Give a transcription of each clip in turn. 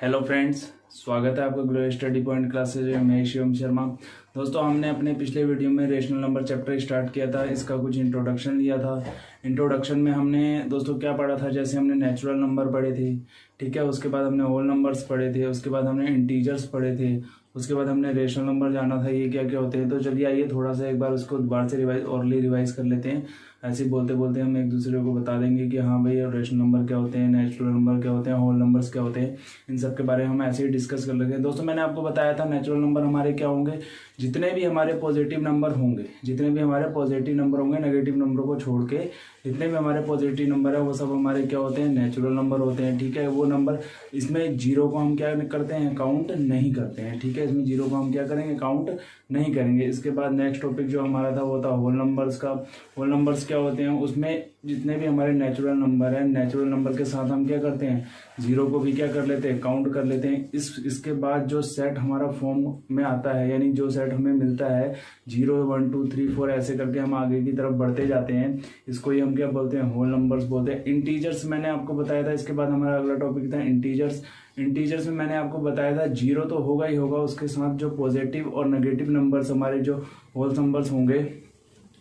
Hello friends, स्वागत है आपका ग्लो स्टडी पॉइंट क्लासेज में। मैं शिवम शर्मा। दोस्तों, हमने अपने पिछले वीडियो में रेशनल नंबर चैप्टर स्टार्ट किया था। इसका कुछ इंट्रोडक्शन लिया था। इंट्रोडक्शन में हमने दोस्तों क्या पढ़ा था, जैसे हमने नेचुरल नंबर पढ़े थे, ठीक है। उसके बाद हमने होल नंबर्स पढ़े थे, उसके बाद हमने इंटीजर्स पढ़े थे, उसके बाद हमने रेशनल नंबर जाना था ये क्या क्या होते हैं। तो चलिए आइए थोड़ा सा एक बार उसको दोबारा से रिवाइज कर लेते हैं। ऐसे बोलते बोलते हम एक दूसरे को बता देंगे कि हाँ भाई रेशनल नंबर क्या होते हैं, नेचुरल नंबर क्या होते हैं, होल नंबर्स क्या होते हैं। इन सब के बारे में हम ऐसे ही डिस्कस कर लेते हैं। दोस्तों, मैंने आपको बताया था नेचुरल नंबर हमारे क्या होंगे, जितने भी हमारे पॉजिटिव नंबर होंगे, नेगेटिव नंबर को छोड़ के जितने भी हमारे पॉजिटिव नंबर है वो सब हमारे क्या होते हैं, नेचुरल नंबर होते हैं, ठीक है। वो नंबर, इसमें जीरो को हम क्या करते हैं, काउंट नहीं करते हैं, ठीक है। इसमें जीरो को हम क्या करेंगे, काउंट नहीं करेंगे। इसके बाद नेक्स्ट टॉपिक जो हमारा था वो था होल नंबर्स का। होल नंबर्स क्या होते हैं, उसमें जितने भी हमारे नेचुरल नंबर है, नेचुरल नंबर के साथ हम क्या करते हैं, जीरो को भी क्या कर लेते हैं, काउंट कर लेते हैं। इसके बाद जो सेट हमारा फॉर्म में आता है, यानी जो सेट हमें मिलता है 0 1 2 3 4 ऐसे करके हम आगे की तरफ बढ़ते जाते हैं, इसको ही हम क्या बोलते हैं, होल नंबर्स बोलते हैं। इंटीजर्स मैंने आपको बताया था। इसके बाद हमारा अगला टॉपिक था इंटीजर्स। इंटीजर्स में मैंने आपको बताया था जीरो तो होगा ही होगा, उसके साथ जो पॉजिटिव और नेगेटिव नंबर्स हमारे जो होल नंबर्स होंगे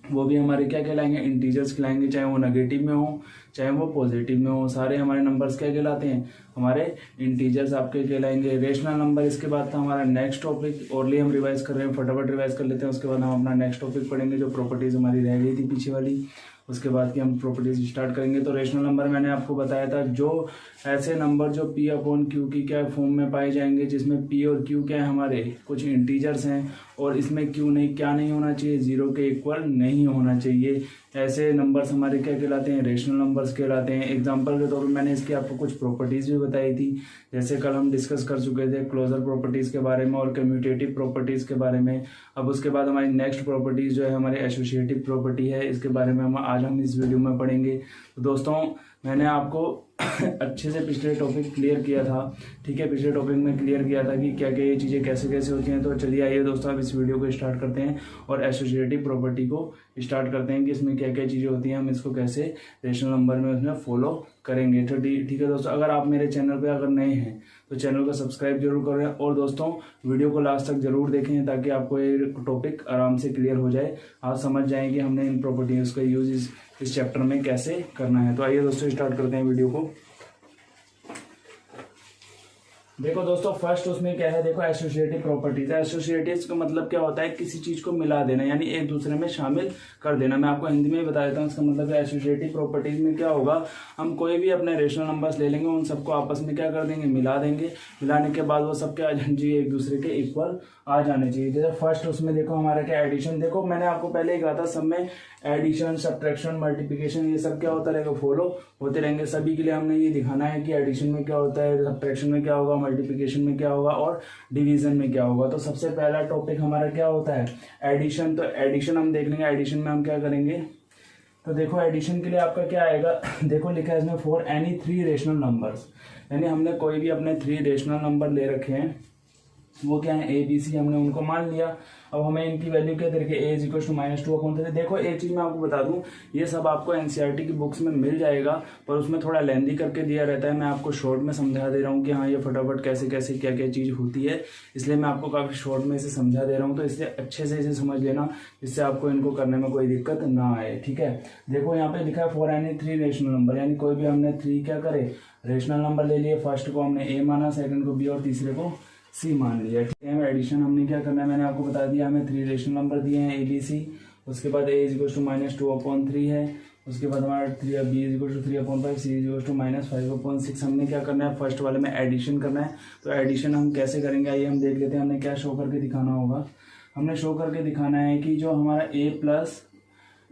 वो भी हमारे क्या कहलाएंगे, इंटीजर्स कहलाएंगे। चाहे वो नेगेटिव में हो चाहे वो पॉजिटिव में हो, सारे हमारे नंबर्स क्या कहलाते हैं, हमारे इंटीजर्स आपके कहलाएंगे। रेशनल नंबर इसके बाद था हमारा नेक्स्ट टॉपिक। ओरली हम रिवाइज कर रहे हैं, फटाफट रिवाइज कर लेते हैं। उसके बाद हम अपना नेक्स्ट टॉपिक पढ़ेंगे, जो प्रॉपर्टीज हमारी रह गई थी पीछे वाली, उसके बाद की हम प्रॉपर्टीज स्टार्ट करेंगे। तो रेशनल नंबर मैंने आपको बताया था, जो ऐसे नंबर जो P अपॉन क्यू की क्या फॉर्म में पाए जाएंगे, जिसमें P और Q क्या है, हमारे कुछ इंटीजर्स हैं, और इसमें Q नहीं क्या नहीं होना चाहिए, जीरो के इक्वल नहीं होना चाहिए। ऐसे नंबर्स हमारे क्या कहलाते हैं, रेशनल नंबर्स कहलाते हैं। एग्जांपल के तौर पर मैंने इसकी आपको कुछ प्रॉपर्टीज भी बताई थी, जैसे कल हम डिस्कस कर चुके थे क्लोजर प्रॉपर्टीज के बारे में और कम्यूटेटिव प्रॉपर्टीज के बारे में। अब उसके बाद हमारी नेक्स्ट प्रॉपर्टीज जो है हमारी एसोसिएटिव प्रॉपर्टी है, इसके बारे में आज हम इस वीडियो में पढ़ेंगे। तो दोस्तों, मैंने आपको अच्छे से पिछले टॉपिक क्लियर किया था, ठीक है। पिछले टॉपिक में क्लियर किया था कि क्या क्या ये चीज़ें कैसे कैसे होती हैं। तो चलिए आइए दोस्तों, अब इस वीडियो को स्टार्ट करते हैं और एसोसिएटिव प्रॉपर्टी को स्टार्ट करते हैं कि इसमें क्या क्या चीज़ें होती हैं, हम इसको कैसे रेशनल नंबर में उसमें फॉलो करेंगे। तो ठीक है दोस्तों, अगर आप मेरे चैनल पे अगर नए हैं तो चैनल को सब्सक्राइब जरूर करें, और दोस्तों वीडियो को लास्ट तक जरूर देखें ताकि आपको ये टॉपिक आराम से क्लियर हो जाए, आप समझ जाएं कि हमने इन प्रॉपर्टीज का यूज इस चैप्टर में कैसे करना है। तो आइए दोस्तों स्टार्ट करते हैं वीडियो को। देखो दोस्तों, फर्स्ट उसमें क्या है, देखो एसोसिएटिव प्रॉपर्टीज है। एसोसिएटिव का मतलब क्या होता है, किसी चीज को मिला देना, यानी एक दूसरे में शामिल कर देना। मैं आपको हिंदी में बता देता हूँ इसका मतलब है। एसोसिएटिव प्रॉपर्टीज में क्या होगा, हम कोई भी अपने रेशनल नंबर्स ले लेंगे, उन सबको आपस में क्या कर देंगे, मिला देंगे। मिलाने के बाद वो सब क्या आ जाने चाहिए, एक दूसरे के इक्वल आ जाने चाहिए। जैसे फर्स्ट उसमें देखो हमारा क्या एडिशन। देखो मैंने आपको पहले ही कहा था, सब में एडिशन, सब्ट्रैक्शन, मल्टीप्लिकेशन ये सब क्या होता रहेगा, फॉलो होते रहेंगे। सभी के लिए हमने ये दिखाना है कि एडिशन में क्या होता है, सब्ट्रैक्शन में क्या होगा, मल्टीप्लिकेशन में क्या होगा और डिवीजन में क्या होगा। तो सबसे पहला टॉपिक हमारा क्या होता है, एडिशन। तो एडिशन हम देख लेंगे। एडिशन में हम क्या करेंगे, तो देखो एडिशन के लिए आपका क्या आएगा, देखो लिखा है इसमें फॉर एनी 3 रेशनल नंबर्स, यानी हमने कोई भी अपने 3 रेशनल नंबर ले रखे हैं, वो क्या है, ABC, हमने उनको मान लिया। अब हमें इनकी वैल्यू क्या तरीके, a = -2/3। देखो एक चीज मैं आपको बता दूं, ये सब आपको एनसीईआरटी की बुक्स में मिल जाएगा, पर उसमें थोड़ा लेंदी करके दिया रहता है। मैं आपको शॉर्ट में समझा दे रहा हूँ कि हाँ ये फटाफट कैसे कैसे क्या क्या चीज होती है, इसलिए मैं आपको काफी शॉर्ट में इसे समझा दे रहा हूँ। तो इसलिए अच्छे से इसे समझ लेना, जिससे आपको इनको करने में कोई दिक्कत ना आए, ठीक है। देखो यहाँ पे लिखा है फॉर एनी 3 रेशनल नंबर, यानी कोई भी हमने 3 क्या करे, रेशनल नंबर ले लिए। फर्स्ट को हमने A माना, सेकंड को B और तीसरे को C मान लिया, ठीक है। एडिशन हमने क्या करना है, मैंने आपको बता दिया, हमें 3 रेशनल नंबर दिए हैं ABC। उसके बाद A = -2/3 है। उसके बाद हमारा B = 3/5, C = -5/6। हमने क्या करना है, फर्स्ट वाले में एडिशन करना है। तो एडिशन हम कैसे करेंगे, आइए हम देख लेते हैं। हमने क्या शो करके दिखाना होगा, हमने शो करके दिखाना है कि जो हमारा A +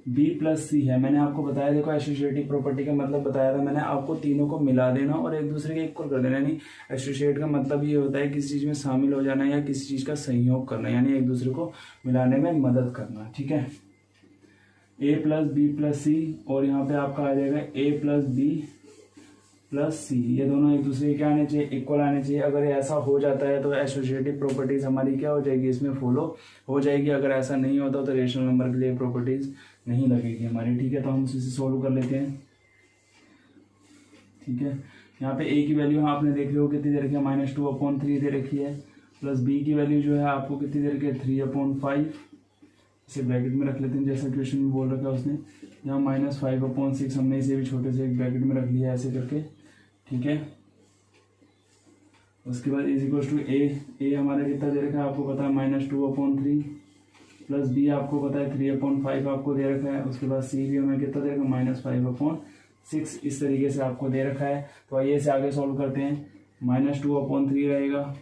B + C है, मैंने आपको बताया, देखो एसोसिएटिव प्रॉपर्टी का मतलब बताया था मैंने आपको, तीनों को मिला देना और एक दूसरे के इक्वल कर देना। यानी एसोसिएट का मतलब ये होता है किसी चीज में शामिल हो जाना या किसी चीज का सहयोग करना, यानी एक दूसरे को मिलाने में मदद करना, ठीक है। A + B + C, और यहाँ पे आपका आ जाएगा A + B + C, ये दोनों एक दूसरे के क्या आने चाहिए, इक्वल आने चाहिए। अगर ऐसा हो जाता है तो एसोसिएटिव प्रॉपर्टीज हमारी क्या हो जाएगी, इसमें फॉलो हो जाएगी। अगर ऐसा नहीं होता तो रेशनल नंबर के लिए प्रॉपर्टीज नहीं लगेगी हमारी, ठीक है। तो हम इसे सोल्व कर लेते हैं, ठीक है। यहाँ पे a की वैल्यू आपने देख रहे हो कितनी दे रखी है, -2/3 दे रखी है, प्लस b की वैल्यू जो है आपको कितनी दे रखी है, 3/5। इसे ब्रैकेट में रख लेते हैं जैसा क्वेश्चन में बोल रखा है उसने। यहाँ -5/6 हमने इसे भी छोटे से एक ब्रैकेट में रख लिया ऐसे करके, ठीक है। उसके बाद इज इक्वल टू ए हमारा कितना दे रखा है आपको पता है, -2/3, प्लस बी आपको पता है 3/5 आपको दे रखा है। उसके बाद सी भी हमें कितना दे रखा है, -5/6 इस तरीके से आपको दे रखा है। तो आइए इसे आगे सॉल्व करते हैं। -2/3 रहेगा,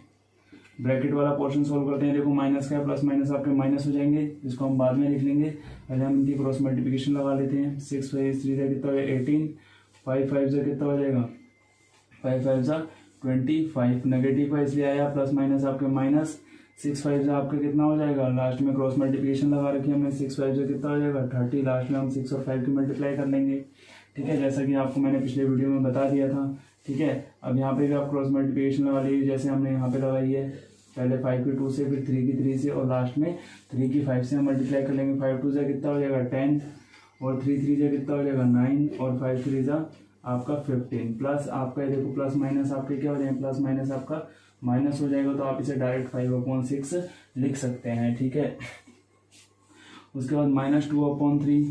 ब्रैकेट वाला पोर्शन सॉल्व करते हैं। देखो माइनस का प्लस माइनस आपके माइनस हो जाएंगे, इसको हम बाद में लिख लेंगे। पहले हम इनकी क्रॉस मल्टीप्लिकेशन लगा लेते हैं। 6 5 3 से कितना हो जाएगा 18, 5 5 से कितना हो जाएगा 5 5 से 25, नेगेटिव का इसलिए आया, प्लस माइनस आपके माइनस, 6 5 से आपका कितना हो जाएगा, लास्ट में क्रॉस मल्टीप्लिकेशन लगा रखी है हमने, 6 5 से कितना हो जाएगा 30, लास्ट में हम 6 और 5 की मल्टीप्लाई कर लेंगे, ठीक है, जैसा कि आपको मैंने पिछले वीडियो में बता दिया था, ठीक है। अब यहाँ पे भी आप क्रॉस मल्टीप्लिकेशन लगा लीजिए जैसे हमने यहाँ पे लगाई है, पहले 5 की 2 से, फिर 3 की 3 से, और लास्ट में 3 की 5 से हम मल्टीप्लाई कर लेंगे। 5 2 से कितना हो जाएगा 10, और 3 3 से कितना हो जाएगा 9, और 5 3 से आपका 15, प्लस आपका ये देखो प्लस माइनस आपके क्या हो जाएंगे, प्लस माइनस आपका माइनस हो जाएगा, तो आप इसे डायरेक्ट 5/6 लिख सकते हैं, ठीक है। उसके बाद -2/3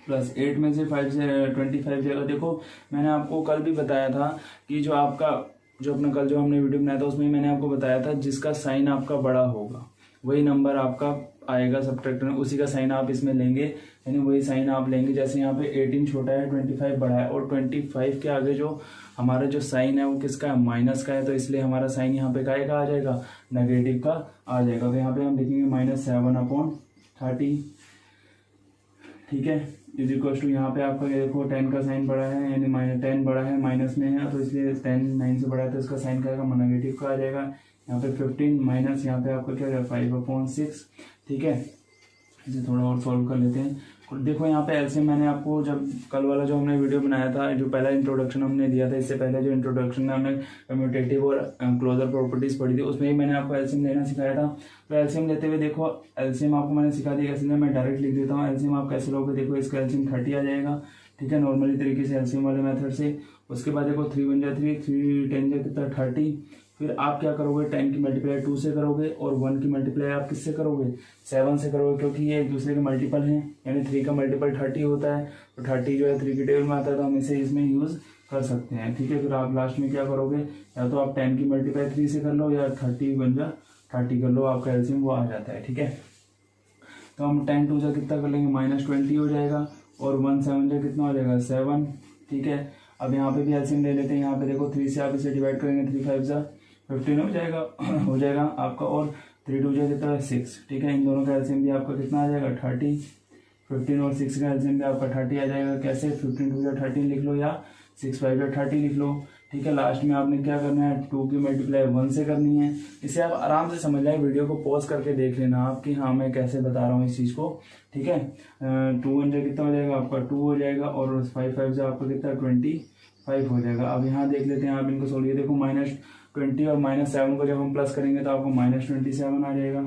प्लस 8 में से 5 से 25 जाएगा। देखो मैंने आपको कल भी बताया था कि जो अपना कल जो हमने वीडियो बनाया था उसमें मैंने आपको बताया था जिसका साइन आपका बड़ा होगा वही नंबर आपका आएगा सब्ट्रैक्टर में, उसी का साइन आप इसमें लेंगे, यानी वही साइन आप लेंगे। जैसे यहाँ पे 18 छोटा है, 25 बड़ा है, और 25 के आगे जो हमारा जो साइन है वो किसका है, माइनस का है, तो इसलिए हमारा साइन यहाँ पे काय का आ जाएगा, नेगेटिव का आ जाएगा। तो यहाँ पे हम लिखेंगे -7/30, ठीक है, इज इक्वल टू यहाँ पे आपका देखो 10 का साइन बड़ा है, यानी -10 बड़ा है, माइनस में है, तो इसलिए 10 9 से बड़ा है, तो इसका साइन क्या आएगा, नेगेटिव का आ जाएगा। यहाँ पे 15 माइनस यहाँ पे आपका क्या हो जाएगा 5/6, ठीक है। इसे थोड़ा और सॉल्व कर लेते हैं। देखो यहाँ पे एलसीएम मैंने आपको जब कल वाला जो हमने वीडियो बनाया था, जो पहला इंट्रोडक्शन हमने दिया था, इससे पहले जो इंट्रोडक्शन में हमने कम्यूटेटिव और क्लोजर प्रॉपर्टीज पढ़ी थी, उसमें ही मैंने आपको एलसीएम लेना सिखाया था। तो एलसीएम लेते हुए देखो एलसीएम आपको मैंने सिखा दिया कैसे, मैं डायरेक्ट लिख देता हूँ। एलसीएम आप कैसे लोगे, देखो इसका एलसीएम 30 आ जाएगा, ठीक है, नॉर्मली तरीके से एलसीएम वाले मेथड से। उसके बाद देखो 3 1 जा 3, 3 10 जा कितना 30, फिर आप क्या करोगे 10 की मल्टीप्लाई 2 से करोगे, और 1 की मल्टीप्लाई आप किससे करोगे 7 से करोगे, क्योंकि ये एक दूसरे के मल्टीपल हैं, यानी 3 का मल्टीपल 30 होता है, तो 30 जो है 3 की टेबल में आता है, तो हम इसे इसमें यूज कर सकते हैं, ठीक है। फिर आप लास्ट में क्या करोगे, या तो आप 10 की मल्टीप्लाई 3 से कर लो, या 30 बन जा 30 कर लो, आपका एलसीएम वो आ जाता है, ठीक है। तो हम 10 2 से कितना कर लेंगे -20 हो जाएगा, और 1 7 से कितना हो जाएगा 7, ठीक है। अब यहाँ पे भी एलसीएम ले लेते हैं। यहाँ पे देखो 3 से आप इसे डिवाइड करेंगे, 3 5 जा 15 हो जाएगा आपका, और 3 2 जा कितना है 6, ठीक है। इन दोनों का एलसीएम भी आपका कितना आ जाएगा 30, 15 और 6 का एलसीएम भी आपका 30 आ जाएगा। कैसे 15 2 जा 30 लिख लो, या 6 5 जा 30 लिख लो, ठीक है। लास्ट में आपने क्या करना है 2 की मल्टीप्लाई 1 से करनी है। इसे आप आराम से समझ लें, वीडियो को पॉज करके देख लेना आप कि हाँ मैं कैसे बता रहा हूँ इस चीज़ को, ठीक है। 2 1 जा कितना हो जाएगा आपका 2 हो जाएगा, और 5 5 जा आपका कितना 25 हो जाएगा। अब यहाँ देख लेते हैं आप इनको सोल्व, देखो -20 और -7 को जब हम प्लस करेंगे तो आपको -27 आ जाएगा,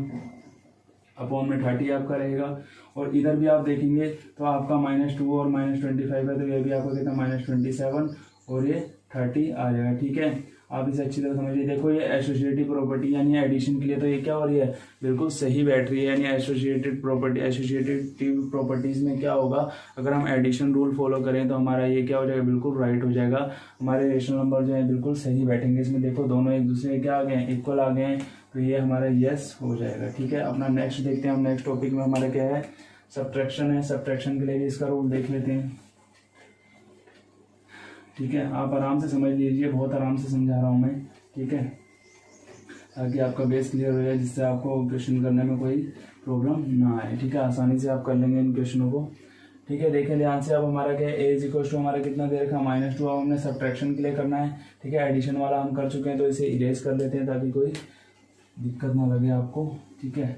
अपॉन में 30 आपका रहेगा। और इधर भी आप देखेंगे तो आपका -2 और -25 है, तो ये भी आपका कितना -27 और ये 30 आ जाएगा, ठीक है। आप इसे अच्छी तरह समझिए। देखो ये एसोसिएटिव प्रॉपर्टी यानी एडिशन के लिए तो ये क्या हो रही है, बिल्कुल सही बैठ रही है। यानी एसोसिएटिव प्रॉपर्टीज में क्या होगा, अगर हम एडिशन रूल फॉलो करें तो हमारा ये क्या हो जाएगा, बिल्कुल राइट हो जाएगा। हमारे रेशनल नंबर जो है बिल्कुल सही बैठेंगे इसमें। देखो दोनों एक दूसरे के क्या आ गए हैं, इक्वल आ गए हैं, तो ये हमारा यस हो जाएगा, ठीक है। अपना नेक्स्ट देखते हैं हम। नेक्स्ट टॉपिक में हमारा क्या है, सब्ट्रैक्शन है। सब्ट्रैक्शन के लिए भी इसका रूल देख लेते हैं, ठीक है। आप आराम से समझ लीजिए, बहुत आराम से समझा रहा हूँ मैं, ठीक है, ताकि आपका बेस क्लियर हो जाए, जिससे आपको क्वेश्चन करने में कोई प्रॉब्लम ना आए, ठीक है। आसानी से आप कर लेंगे इन क्वेश्चनों को, ठीक है। देखें ध्यान से। अब हमारा क्या है, ए इज इक्वल टू हमारा कितना दे रखा -2, अब हमने सब्ट्रैक्शन के लिए करना है, ठीक है। एडिशन वाला हम कर चुके हैं, तो इसे इरेज कर लेते हैं ताकि कोई दिक्कत ना लगे आपको, ठीक है।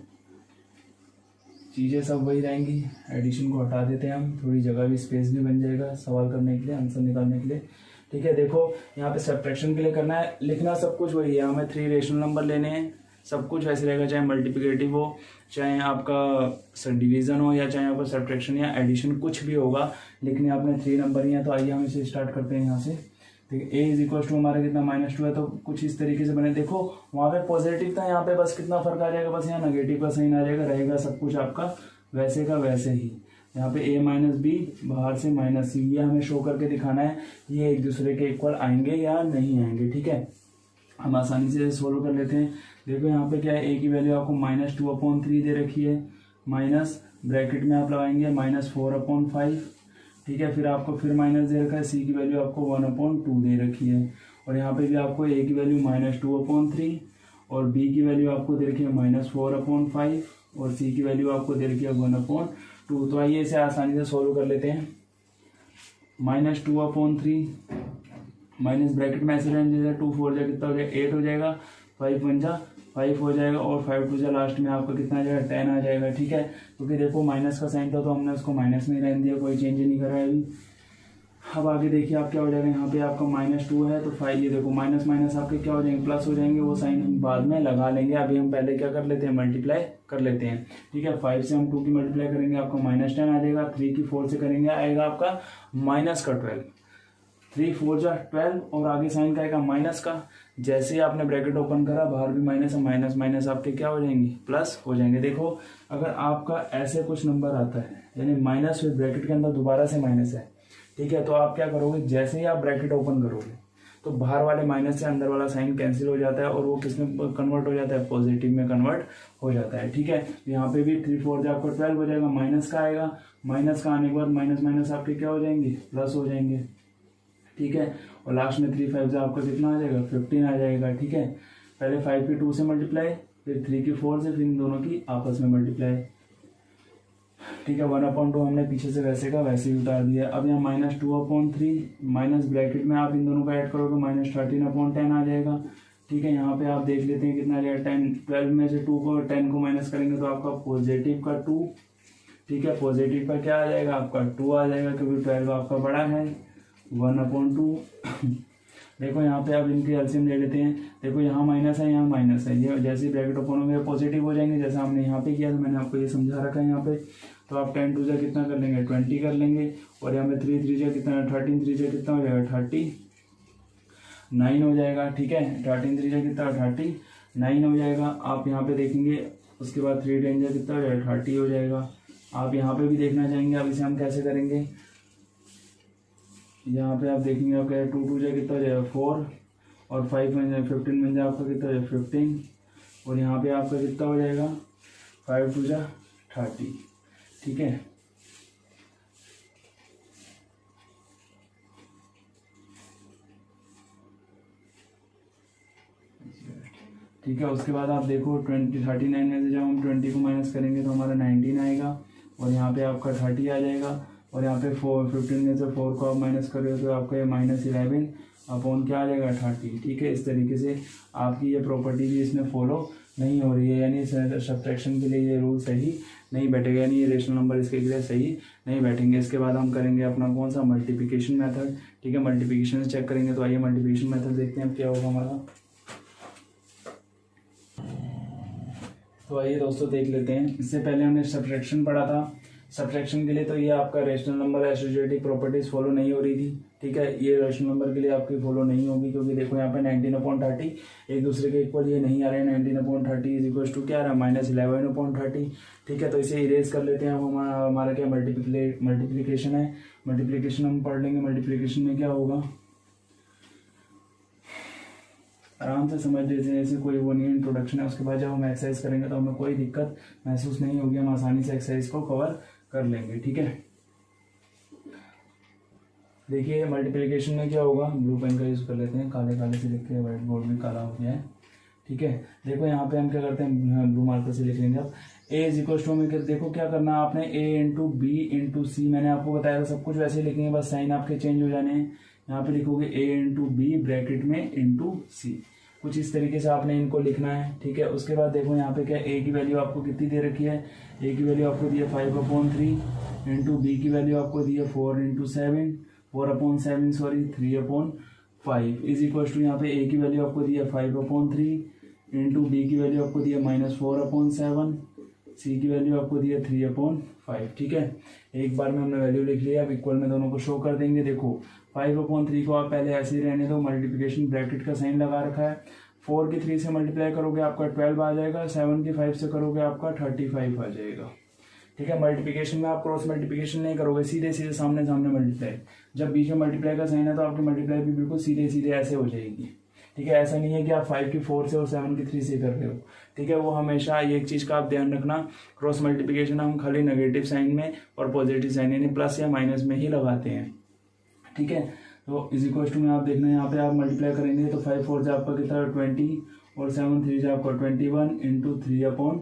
चीज़ें सब वही रहेंगी, एडिशन को हटा देते हैं हम, थोड़ी जगह भी स्पेस भी बन जाएगा सवाल करने के लिए, आंसर निकालने के लिए, ठीक है। देखो यहाँ पे सब्ट्रैक्शन के लिए करना है, लिखना सब कुछ वही है, हमें 3 रेशनल नंबर लेने हैं, सब कुछ वैसे रहेगा, चाहे मल्टीप्लिकेटिव हो, चाहे आपका डिवीजन हो, या चाहे आपका सब्ट्रैक्शन या एडिशन, कुछ भी होगा, लिखने आपने 3 नंबर ही है। तो आइए हम इसे स्टार्ट करते हैं यहाँ से। ठीक है। ए इज इक्वल टू हमारा कितना -2 है, तो कुछ इस तरीके से बने। देखो वहां पे पॉजिटिव था, यहाँ पे बस कितना फर्क आ जाएगा, बस यहाँ नेगेटिव का साइन आ जाएगा, रहेगा सब कुछ आपका वैसे का वैसे ही। यहाँ पे a माइनस बी, बाहर से माइनस सी, ये हमें शो करके दिखाना है ये एक दूसरे के इक्वल आएंगे या नहीं आएंगे। ठीक है, हम आसानी से सोल्व कर लेते हैं। देखो यहाँ पे क्या है, a की वैल्यू आपको -2/3 दे रखी है, माइनस ब्रैकेट में आप लगाएंगे -4/5। ठीक है, फिर आपको फिर माइनस दे रखा है, c की वैल्यू आपको 1/2 दे रखी है, और यहाँ पे भी आपको a की वैल्यू -2/3 और b की वैल्यू आपको दे रखी है -4/5 और c की वैल्यू आपको दे रखी है 1/2। तो आइए इसे आसानी से सोल्व कर लेते हैं। -2/3 माइनस ब्रैकेट में ऐसे रहने दीजिए, 2 4 जा कितना हो जाएगा 8 हो जाएगा, 5 1 जा 5 हो जाएगा, और 5 2 जा लास्ट में आपका कितना आ जाएगा 10 आ जाएगा। ठीक है, क्योंकि देखो माइनस का साइन था तो हमने उसको माइनस में ही रहने दिया, कोई चेंज नहीं करा है अभी। अब आगे देखिए आप क्या हो जाएगा, यहाँ पे आपका -2 है तो 5, ये देखो माइनस माइनस आपके क्या हो जाएंगे, प्लस हो जाएंगे, वो साइन हम बाद में लगा लेंगे। अभी हम पहले क्या कर लेते हैं, मल्टीप्लाई कर लेते हैं। ठीक है, 5 से हम 2 की मल्टीप्लाई करेंगे, आपका -10 आ जाएगा, 3 की 4 से करेंगे आएगा आपका -12, 3 4 जा 12, और आगे साइन का आएगा माइनस का। जैसे ही आपने ब्रैकेट ओपन करा, बाहर भी माइनस, माइनस माइनस आपके क्या हो जाएंगे, प्लस हो जाएंगे। देखो अगर आपका ऐसे कुछ नंबर आता है, यानी माइनस फिर ब्रैकेट के अंदर दोबारा से माइनस है, ठीक है, तो आप क्या करोगे, जैसे ही आप ब्रैकेट ओपन करोगे तो बाहर वाले माइनस से अंदर वाला साइन कैंसिल हो जाता है, और वो किस में कन्वर्ट हो जाता है, पॉजिटिव में कन्वर्ट हो जाता है। ठीक है, यहाँ पे भी 3 4 जा आपको 12 हो जाएगा, माइनस का आएगा, माइनस का आने के बाद माइनस माइनस आपके क्या हो जाएंगे, प्लस हो जाएंगे। ठीक है, और लास्ट में 3 5 जा आपका कितना आ जाएगा, 15 आ जाएगा। ठीक है, पहले 5 की 2 से मल्टीप्लाई, फिर 3 की 4 से, फिर इन दोनों की आपस में मल्टीप्लाई। ठीक है, 1/2 हमने पीछे से वैसे का वैसे ही उतार दिया। अब यहाँ -2/3 माइनस ब्रैकेट में आप इन दोनों का ऐड करोगे, -13/10 आ जाएगा। ठीक है, यहाँ पे आप देख लेते हैं कितना आ जाएगा, 10 12 में से 2 को 10 को माइनस करेंगे तो आपका पॉजिटिव का 2। ठीक है, पॉजिटिव का क्या आ जाएगा, आपका 2 आ जाएगा, क्योंकि 12 आपका बड़ा है, 1/2। देखो यहाँ पे आप इनके एलसीएम ले लेते हैं। देखो यहाँ माइनस है, यहाँ माइनस है, ये जैसे ब्रैकेट ओपन होंगे पॉजिटिव हो जाएंगे, जैसा हमने यहाँ पे किया था, मैंने आपको ये समझा रखा है यहाँ पे। तो आप 10 2 जा कितना कर लेंगे, 20 कर लेंगे, और यहाँ पे 3 3 जा कितना, 13 3 जा कितना हो जाएगा, 39 हो जाएगा। ठीक है, 13 3 जा कितना, 39 हो जाएगा। आप यहाँ पे देखेंगे, उसके बाद 3 10 जा कितना हो जाएगा, 30 हो जाएगा। आप यहाँ पे भी देखना चाहेंगे, अब इसे हम कैसे करेंगे, यहाँ पे आप देखेंगे, आप कह 2 2 जा कितना हो जाएगा 4, और 5 बन जाए 15 बन जाए आपका कितना हो जाएगा 15, और यहाँ पे आपका कितना हो जाएगा 5 2 जा 30। ठीक है, ठीक है, उसके बाद आप देखो 39 में से जब हम 20 को माइनस करेंगे तो हमारा 19 आएगा, और यहाँ पे आपका 30 आ जाएगा, और यहाँ पे 15 में से 4 को आप माइनस करोगे तो आपका ये -11 अपॉन क्या आ जाएगा, 30। ठीक है, इस तरीके से आपकी ये प्रॉपर्टी भी इसमें फॉलो नहीं हो रही है, यानी सब्ट्रैक्शन के लिए ये रूल सही नहीं बैठेगा, यानी ये रेशनल नंबर इसके लिए सही नहीं बैठेंगे। इसके बाद हम करेंगे अपना कौन सा, मल्टीप्लिकेशन मेथड। ठीक है, मल्टीप्लिकेशन से चेक करेंगे। तो आइए मल्टीप्लिकेशन मेथड देखते हैं क्या होगा हमारा। तो आइए दोस्तों देख लेते हैं। इससे पहले हमने सब्ट्रैक्शन पढ़ा था। सब्ट्रैक्शन के लिए तो ये आपका rational number associative properties follow नहीं हो रही थी। ठीक है, ये रेशनल नंबर के लिए आपकी फॉलो नहीं होगी, क्योंकि देखो यहाँ पे 19/30 एक दूसरे के इक्वल ये नहीं आ रहे हैं। 19/30 इज इक्वल टू क्या आ रहा है, -11/30। ठीक है, तो इसे इरेज कर लेते हैं। अब हमारा क्या मल्टीप्लीकेशन है, मल्टीप्लीकेशन हम पढ़ लेंगे। मल्टीप्लीकेशन में क्या होगा, आराम से समझ लेते हैं, ऐसे कोई वो नहीं है, इंट्रोडक्शन है। उसके बाद जब हम एक्सरसाइज करेंगे तो हमें कोई दिक्कत महसूस नहीं होगी, हम आसानी से एक्सरसाइज को कवर कर लेंगे। ठीक है, देखिए मल्टीप्लिकेशन में क्या होगा, ब्लू पेन का यूज कर लेते हैं, काले काले से लिखते हैं, व्हाइट बोर्ड भी काला हो गया है। ठीक है, देखो यहाँ पे हम क्या करते हैं, ब्लू मार्कर से लिख लेंगे। अब a इज इक्वल टू में देखो क्या करना है आपने, a इंटू बी इंटू सी, मैंने आपको बताया था सब कुछ वैसे लिखेंगे, बस साइन आपके चेंज हो जाने हैं। यहाँ पे लिखोगे a इंटू बी ब्रैकेट में इंटू सी, कुछ इस तरीके से आपने इनको लिखना है। ठीक है, उसके बाद देखो यहाँ पे क्या, a की वैल्यू आपको कितनी दे रखी है, a की वैल्यू आपको दी है 5/3 इंटू बी की वैल्यू आपको दी है 4/7 सॉरी 3/5 इज इक्वल टू, यहाँ पे a की वैल्यू आपको दी है 5/3 इंटू बी की वैल्यू आपको दी है -4/7, सी की वैल्यू आपको दी है 3/5। ठीक है, एक बार में हमने वैल्यू लिख लिया। अब इक्वल में दोनों को शो कर देंगे। देखो 5/3 को आप पहले ऐसे ही रहने दो, मल्टीप्लिकेशन ब्रैकेट का साइन लगा रखा है। 4 की 3 से मल्टीप्लाई करोगे आपका 12 आ जाएगा, 7 की 5 से करोगे आपका 35 आ जाएगा। ठीक है, मल्टीप्लिकेशन में आप क्रॉस मल्टीप्लिकेशन नहीं करोगे, सीधे सीधे सामने सामने मल्टीप्लाई। जब बीच में मल्टीप्लाई का साइन है तो आपकी मल्टीप्लाई भी बिल्कुल सीधे सीधे ऐसे हो जाएगी। ठीक है, ऐसा नहीं है कि आप 5 की 4 से और 7 की 3 से कर रहे हो। ठीक है, वो हमेशा एक चीज का आप ध्यान रखना, क्रॉस मल्टीप्लिकेशन हम खाली नेगेटिव साइन में और पॉजिटिव साइन यानी प्लस या माइनस में ही लगाते हैं। ठीक है, तो इज इक्वल टू में आप देखना यहाँ पे आप मल्टीप्लाई करेंगे तो 5 4 से आपका कितना 20 और 7 3 से आपका 21 इंटू 3/5।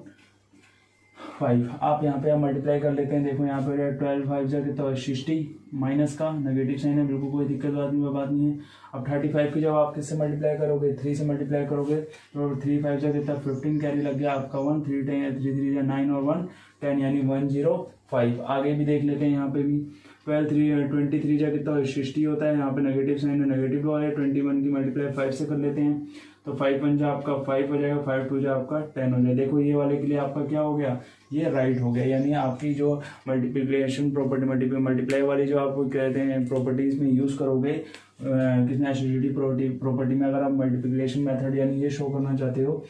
आप यहाँ पे आप मल्टीप्लाई कर लेते हैं। देखो यहाँ पे 12 5 जा कितना 60, माइनस का नेगेटिव साइन है, बिल्कुल कोई दिक्कत बात नहीं है। अब 35 की जब आप किससे मल्टीप्लाई करोगे, 3 से मल्टीप्लाई करोगे तो 3 5 जा कितना 15, कैरी लग गया आपका 1, 3 3 9 और 1 10 यानी 105। आगे भी देख लेते हैं, यहाँ पे भी 23 जा कितना 60 होता है, यहाँ पे नेगेटिव साइन है, नेगेटिव वाला है। 21 की मल्टीप्लाई 5 से कर लेते हैं तो 5 1 जा आपका 5 हो जाएगा, 5 2 जा आपका 10 हो जाएगा। देखो ये वाले के लिए आपका क्या हो गया, ये राइट हो गया। यानी आपकी जो मल्टीप्लिकेशन प्रॉपर्टी मल्टीप्लाई वाली जो आप कहते हैं प्रॉपर्टीज में यूज करोगे किसने एसोसिएटिव प्रॉपर्टी में, अगर आप मल्टीप्लिकेशन मेथड यानी ये शो करना चाहते हो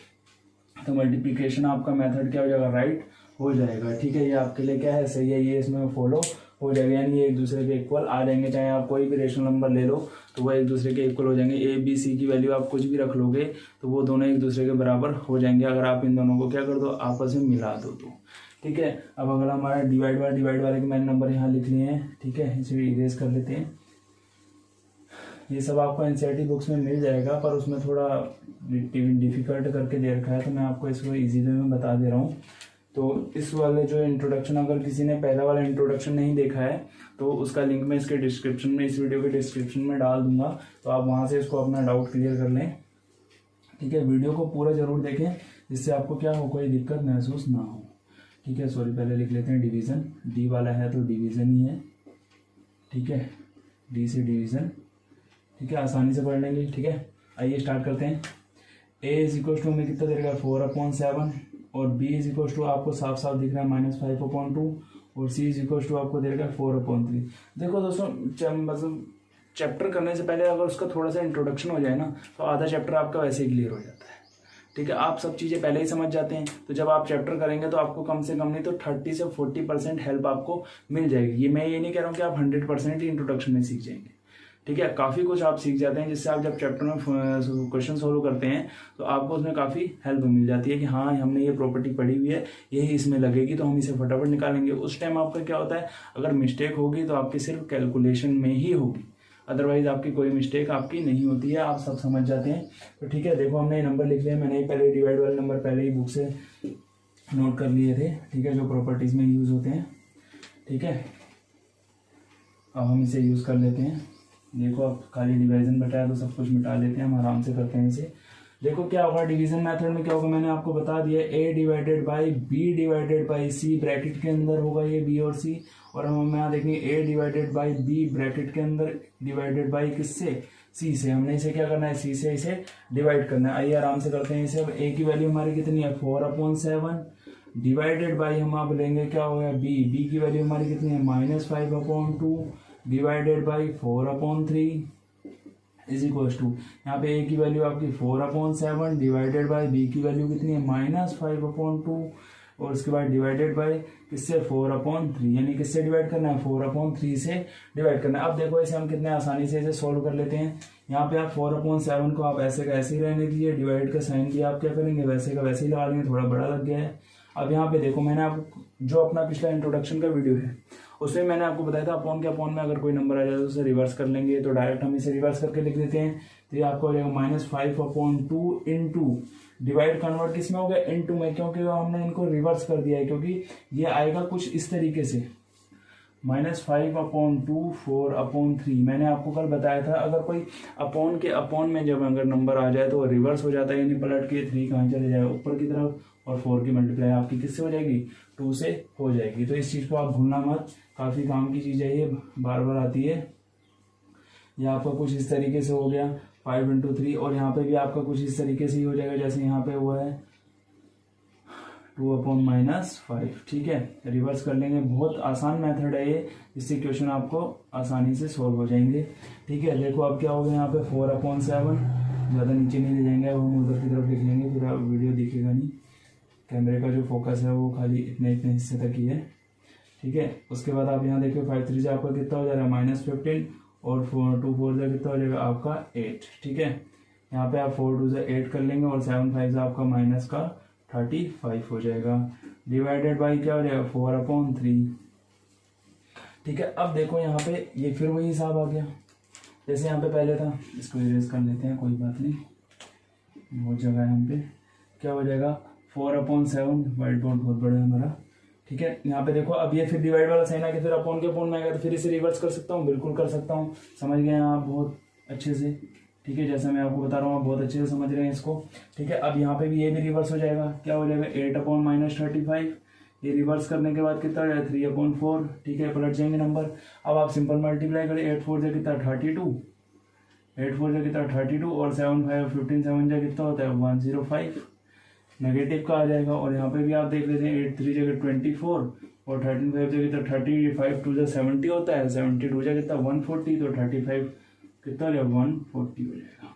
तो मल्टीप्लिकेशन आपका मेथड क्या हो जाएगा, राइट हो जाएगा। ठीक है, ये आपके लिए क्या है, सही है, ये इसमें फॉलो हो जाएगा। यानी ये एक दूसरे के इक्वल आ जाएंगे। चाहे आप कोई भी रेशनल नंबर ले लो तो वो एक दूसरे के इक्वल हो जाएंगे। ए बी सी की वैल्यू आप कुछ भी रख लोगे तो वो दोनों एक दूसरे के बराबर हो जाएंगे, अगर आप इन दोनों को क्या कर दो, आपस में मिला दो तो। ठीक है, अब अगला हमारा डिवाइड वाले के मैंने नंबर यहाँ लिख लिए हैं। ठीक है, इसे इरेज कर लेते हैं। ये सब आपको एनसीईआरटी बुक्स में मिल जाएगा, पर उसमें थोड़ा डिफिकल्ट करके दे रखा है, तो मैं आपको इसको इजी वे में बता दे रहा हूँ। तो इस वाले जो इंट्रोडक्शन, अगर किसी ने पहला वाला इंट्रोडक्शन नहीं देखा है तो उसका लिंक मैं इसके डिस्क्रिप्शन में, इस वीडियो के डिस्क्रिप्शन में डाल दूंगा, तो आप वहां से इसको अपना डाउट क्लियर कर लें। ठीक है, वीडियो को पूरा जरूर देखें जिससे आपको क्या हो, कोई दिक्कत महसूस ना हो। ठीक है, सॉरी पहले लिख लेते हैं डिवीजन। डी वाला है तो डिवीजन ही है। ठीक है, डी से डिवीजन। ठीक है, आसानी से पढ़ लेंगे। ठीक है, आइए स्टार्ट करते हैं। ए इज इक्वल टू में कितना दे रहा है 4/7 और बी इज इक्वल टू आपको साफ साफ दिख रहा है -5/2 और सी इज इक्वल टू आपको दे रहा है 4/3। देखो दोस्तों, मतलब चैप्टर करने से पहले अगर उसका थोड़ा सा इंट्रोडक्शन हो जाए ना तो आधा चैप्टर आपका वैसे ही क्लियर हो जाता है। ठीक है, आप सब चीज़ें पहले ही समझ जाते हैं, तो जब आप चैप्टर करेंगे तो आपको कम से कम नहीं तो 30 से 40% हेल्प आपको मिल जाएगी। ये मैं ये नहीं कह रहा हूँ कि आप 100% ही इंट्रोडक्शन में सीख जाएंगे। ठीक है, काफ़ी कुछ आप सीख जाते हैं, जिससे आप जब चैप्टर में क्वेश्चन सोल्व करते हैं तो आपको उसमें काफ़ी हेल्प मिल जाती है कि हाँ हमने ये प्रॉपर्टी पढ़ी हुई है, यही इसमें लगेगी तो हम इसे फटाफट निकालेंगे। उस टाइम आपका क्या होता है, अगर मिस्टेक होगी तो आपकी सिर्फ कैलकुलेशन में ही होगी, अदरवाइज आपकी कोई मिस्टेक आपकी नहीं होती है, आप सब समझ जाते हैं। तो ठीक है, देखो हमने नंबर लिख लिया, मैंने पहले डिवाइड वाले नंबर पहले ही बुक से नोट कर लिए थे। ठीक है, जो प्रॉपर्टीज में यूज होते हैं। ठीक है, अब हम इसे यूज कर लेते हैं। देखो अब खाली डिवीजन बताया तो सब कुछ मिटा लेते हैं, हम आराम से करते हैं इसे। देखो क्या होगा डिवीजन मेथड में, क्या होगा मैंने आपको बता दिया, a divided by B divided by C, bracket के अंदर होगा ये b और c, और हम यहाँ देखेंगे a divided by b bracket के अंदर डिवाइडेड बाई किससे, c से। हमने इसे क्या करना है, c से इसे डिवाइड करना है। आइए आराम से करते हैं इसे। अब a की वैल्यू हमारी कितनी है 4/7 डिवाइडेड बाई हम आप लेंगे क्या होगा b की वैल्यू हमारी कितनी है -5/2 divided by 4/3 is equal to, यहाँ पे a की वैल्यू आपकी 4/7 डिवाइडेड बाई b की वैल्यू कितनी है -5/2 और उसके बाद डिवाइडेड बाई किससे 4/3, यानी किससे डिवाइड करना है 4/3 से डिवाइड करना है। अब देखो इसे हम कितने आसानी से इसे सोल्व कर लेते हैं। यहाँ पे आप 4/7 को आप ऐसे का ऐसे ही रहने दीजिए, डिवाइड का साइन भी आप क्या करेंगे वैसे का वैसे ही लगा लेंगे, थोड़ा बड़ा लग गया है। अब यहाँ पे देखो मैंने आपको जो अपना पिछला इंट्रोडक्शन का वीडियो है उसमें मैंने आपको बताया था अपॉन के अपॉन में अगर कोई नंबर आ जाए तो उसे रिवर्स कर लेंगे, तो डायरेक्ट हम इसे रिवर्स करके लिख देते हैं। तो ये आपको हो जाएगा -5/2 इंटू डिवाइड कन्वर्ट किस में हो गया इनटू में, क्योंकि हमने इनको रिवर्स कर दिया है, क्योंकि ये आएगा कुछ इस तरीके से -5/2 4/3। मैंने आपको कल बताया था अगर कोई अपॉन के अपॉन में जब अगर नंबर आ जाए तो रिवर्स हो जाता है, यानी पलट के 3 कहाँ चले जाए ऊपर की तरफ, और 4 की मल्टीप्लाई आपकी किससे हो जाएगी 2 से हो जाएगी। तो इस चीज़ को आप भूलना मत, काफ़ी काम की चीज़ है ये, बार बार आती है। यह आपका कुछ इस तरीके से हो गया 5 × 3, और यहाँ पे भी आपका कुछ इस तरीके से ही हो जाएगा जैसे यहाँ पे हुआ है 2/-5, ठीक है। रिवर्स कर लेंगे, बहुत आसान मेथड है ये, इससे क्वेश्चन आपको आसानी से सॉल्व हो जाएंगे, ठीक है। देखो अब क्या होगा यहाँ पे 4/7, ज़्यादा नीचे नहीं ले जाएंगे, अब हम उधर की तरफ लिख लेंगे, फिर वीडियो दिखेगा नहीं, कैमरे का जो फोकस है वो खाली इतने हिस्से तक ही है, ठीक है। उसके बाद आप यहाँ देखिए 5 3 से आपका कितना हो जा रहा है -15 और 2 4 से कितना हो जाएगा आपका 8, ठीक है। यहाँ पे आप 4 2 से 8 कर लेंगे और 7 5 से आपका -35 हो जाएगा, डिवाइडेड बाई क्या हो जाएगा 4/3, ठीक है। अब देखो यहाँ पे ये फिर वही हिसाब आ गया जैसे यहाँ पे पहले था, इसको इरेज कर लेते हैं, कोई बात नहीं, बहुत जगह है यहाँ पे। क्या हो जाएगा 4/7, व्हाइट बोर्ड बहुत बड़ा है हमारा, ठीक है। यहाँ पे देखो अब ये फिर डिवाइड वाला साइन आ गया, फिर अपॉन के अपॉन में आएगा, तो फिर इसे रिवर्स कर सकता हूँ, बिल्कुल कर सकता हूँ, समझ गए आप बहुत अच्छे से, ठीक है। जैसा मैं आपको बता रहा हूँ आप बहुत अच्छे से समझ रहे हैं इसको, ठीक है। अब यहाँ पे भी ये भी रिवर्स हो जाएगा, क्या हो जाएगा 8/-35, ये रिवर्स करने के बाद कितना हो जाएगा 3/4, ठीक है, पलट जाएंगे नंबर। अब आप सिंपल मल्टीप्लाई करें, 8 4 से कितना 32, 8 4 से कितना 32 और 7 5 15 7 से कितना होता है 105, नेगेटिव का आ जाएगा। और यहाँ पे भी आप देख लेते हैं 8 3 जगह 24 और 13 5 से कितना 35 2 से 70 होता है, 72 से कितना 140, तो 35 कितना हो जाएगा 140 हो जाएगा,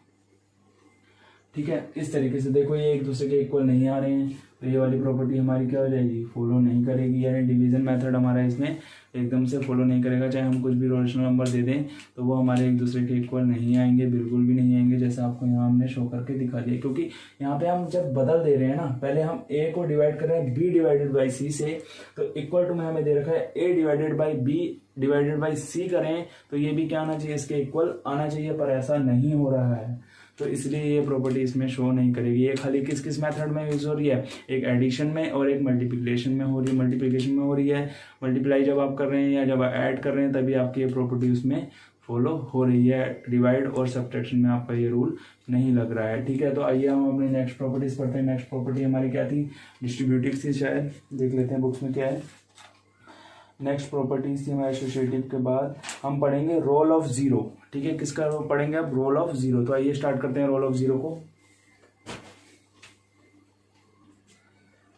ठीक है। इस तरीके से देखो ये एक दूसरे के इक्वल नहीं आ रहे हैं, तो ये वाली प्रॉपर्टी हमारी क्या हो जाएगी, फॉलो नहीं करेगी, यानी डिवीजन मेथड हमारा इसमें एकदम से फॉलो नहीं करेगा। चाहे हम कुछ भी रेशनल नंबर दे दें तो वो हमारे एक दूसरे के इक्वल नहीं आएंगे, बिल्कुल भी नहीं आएंगे, जैसे आपको यहाँ हमने शो करके दिखा दिया। क्योंकि यहाँ पे हम जब बदल दे रहे हैं ना, पहले हम ए को डिवाइड कर रहे हैं बी डिवाइडेड बाई सी से, तो इक्वल टू में हमें दे रखा है A divided by B divided by C करें तो ये भी क्या आना चाहिए, इसके इक्वल आना चाहिए, पर ऐसा नहीं हो रहा है, तो इसलिए ये प्रॉपर्टी इसमें शो नहीं करेगी। ये खाली किस किस मेथड में यूज हो रही है, एक एडिशन में और एक मल्टीप्लिकेशन में हो रही है। मल्टीप्लिकेशन में हो रही है, मल्टीप्लाई जब आप कर रहे हैं या जब ऐड कर रहे हैं तभी आपकी ये प्रॉपर्टी उसमें फॉलो हो रही है। डिवाइड और सब्ट्रैक्शन में आपका ये रूल नहीं लग रहा है, ठीक है। तो आइए हम अपनी नेक्स्ट प्रॉपर्टीज पढ़ते हैं। नेक्स्ट प्रॉपर्टी हमारी क्या थी, डिस्ट्रीब्यूटिव थी शायद, देख लेते हैं बुक्स में क्या है। नेक्स्ट प्रॉपर्टीज थी हमारे एसोसिएटिव के बाद हम पढ़ेंगे रोल ऑफ जीरो, ठीक है। किसका पढ़ेंगे अब, रोल ऑफ जीरो। तो आइए स्टार्ट करते हैं रोल ऑफ जीरो को।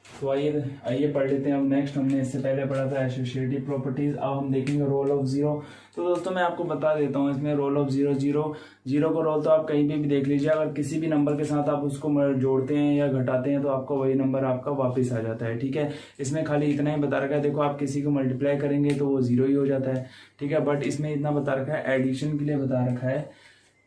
तो आइए पढ़ लेते हैं अब नेक्स्ट। हमने इससे पहले पढ़ा था एसोसिएटिव प्रॉपर्टीज, अब हम देखेंगे रोल ऑफ जीरो। तो दोस्तों मैं आपको बता देता हूँ इसमें रोल ऑफ जीरो का रोल तो आप कहीं पे भी देख लीजिए, अगर किसी भी नंबर के साथ आप उसको जोड़ते हैं या घटाते हैं तो आपका वही नंबर आपका वापस आ जाता है, ठीक है। इसमें खाली इतना ही बता रखा है, देखो आप किसी को मल्टीप्लाई करेंगे तो वो जीरो ही हो जाता है, ठीक है। बट इसमें इतना बता रखा है, एडिशन के लिए बता रखा है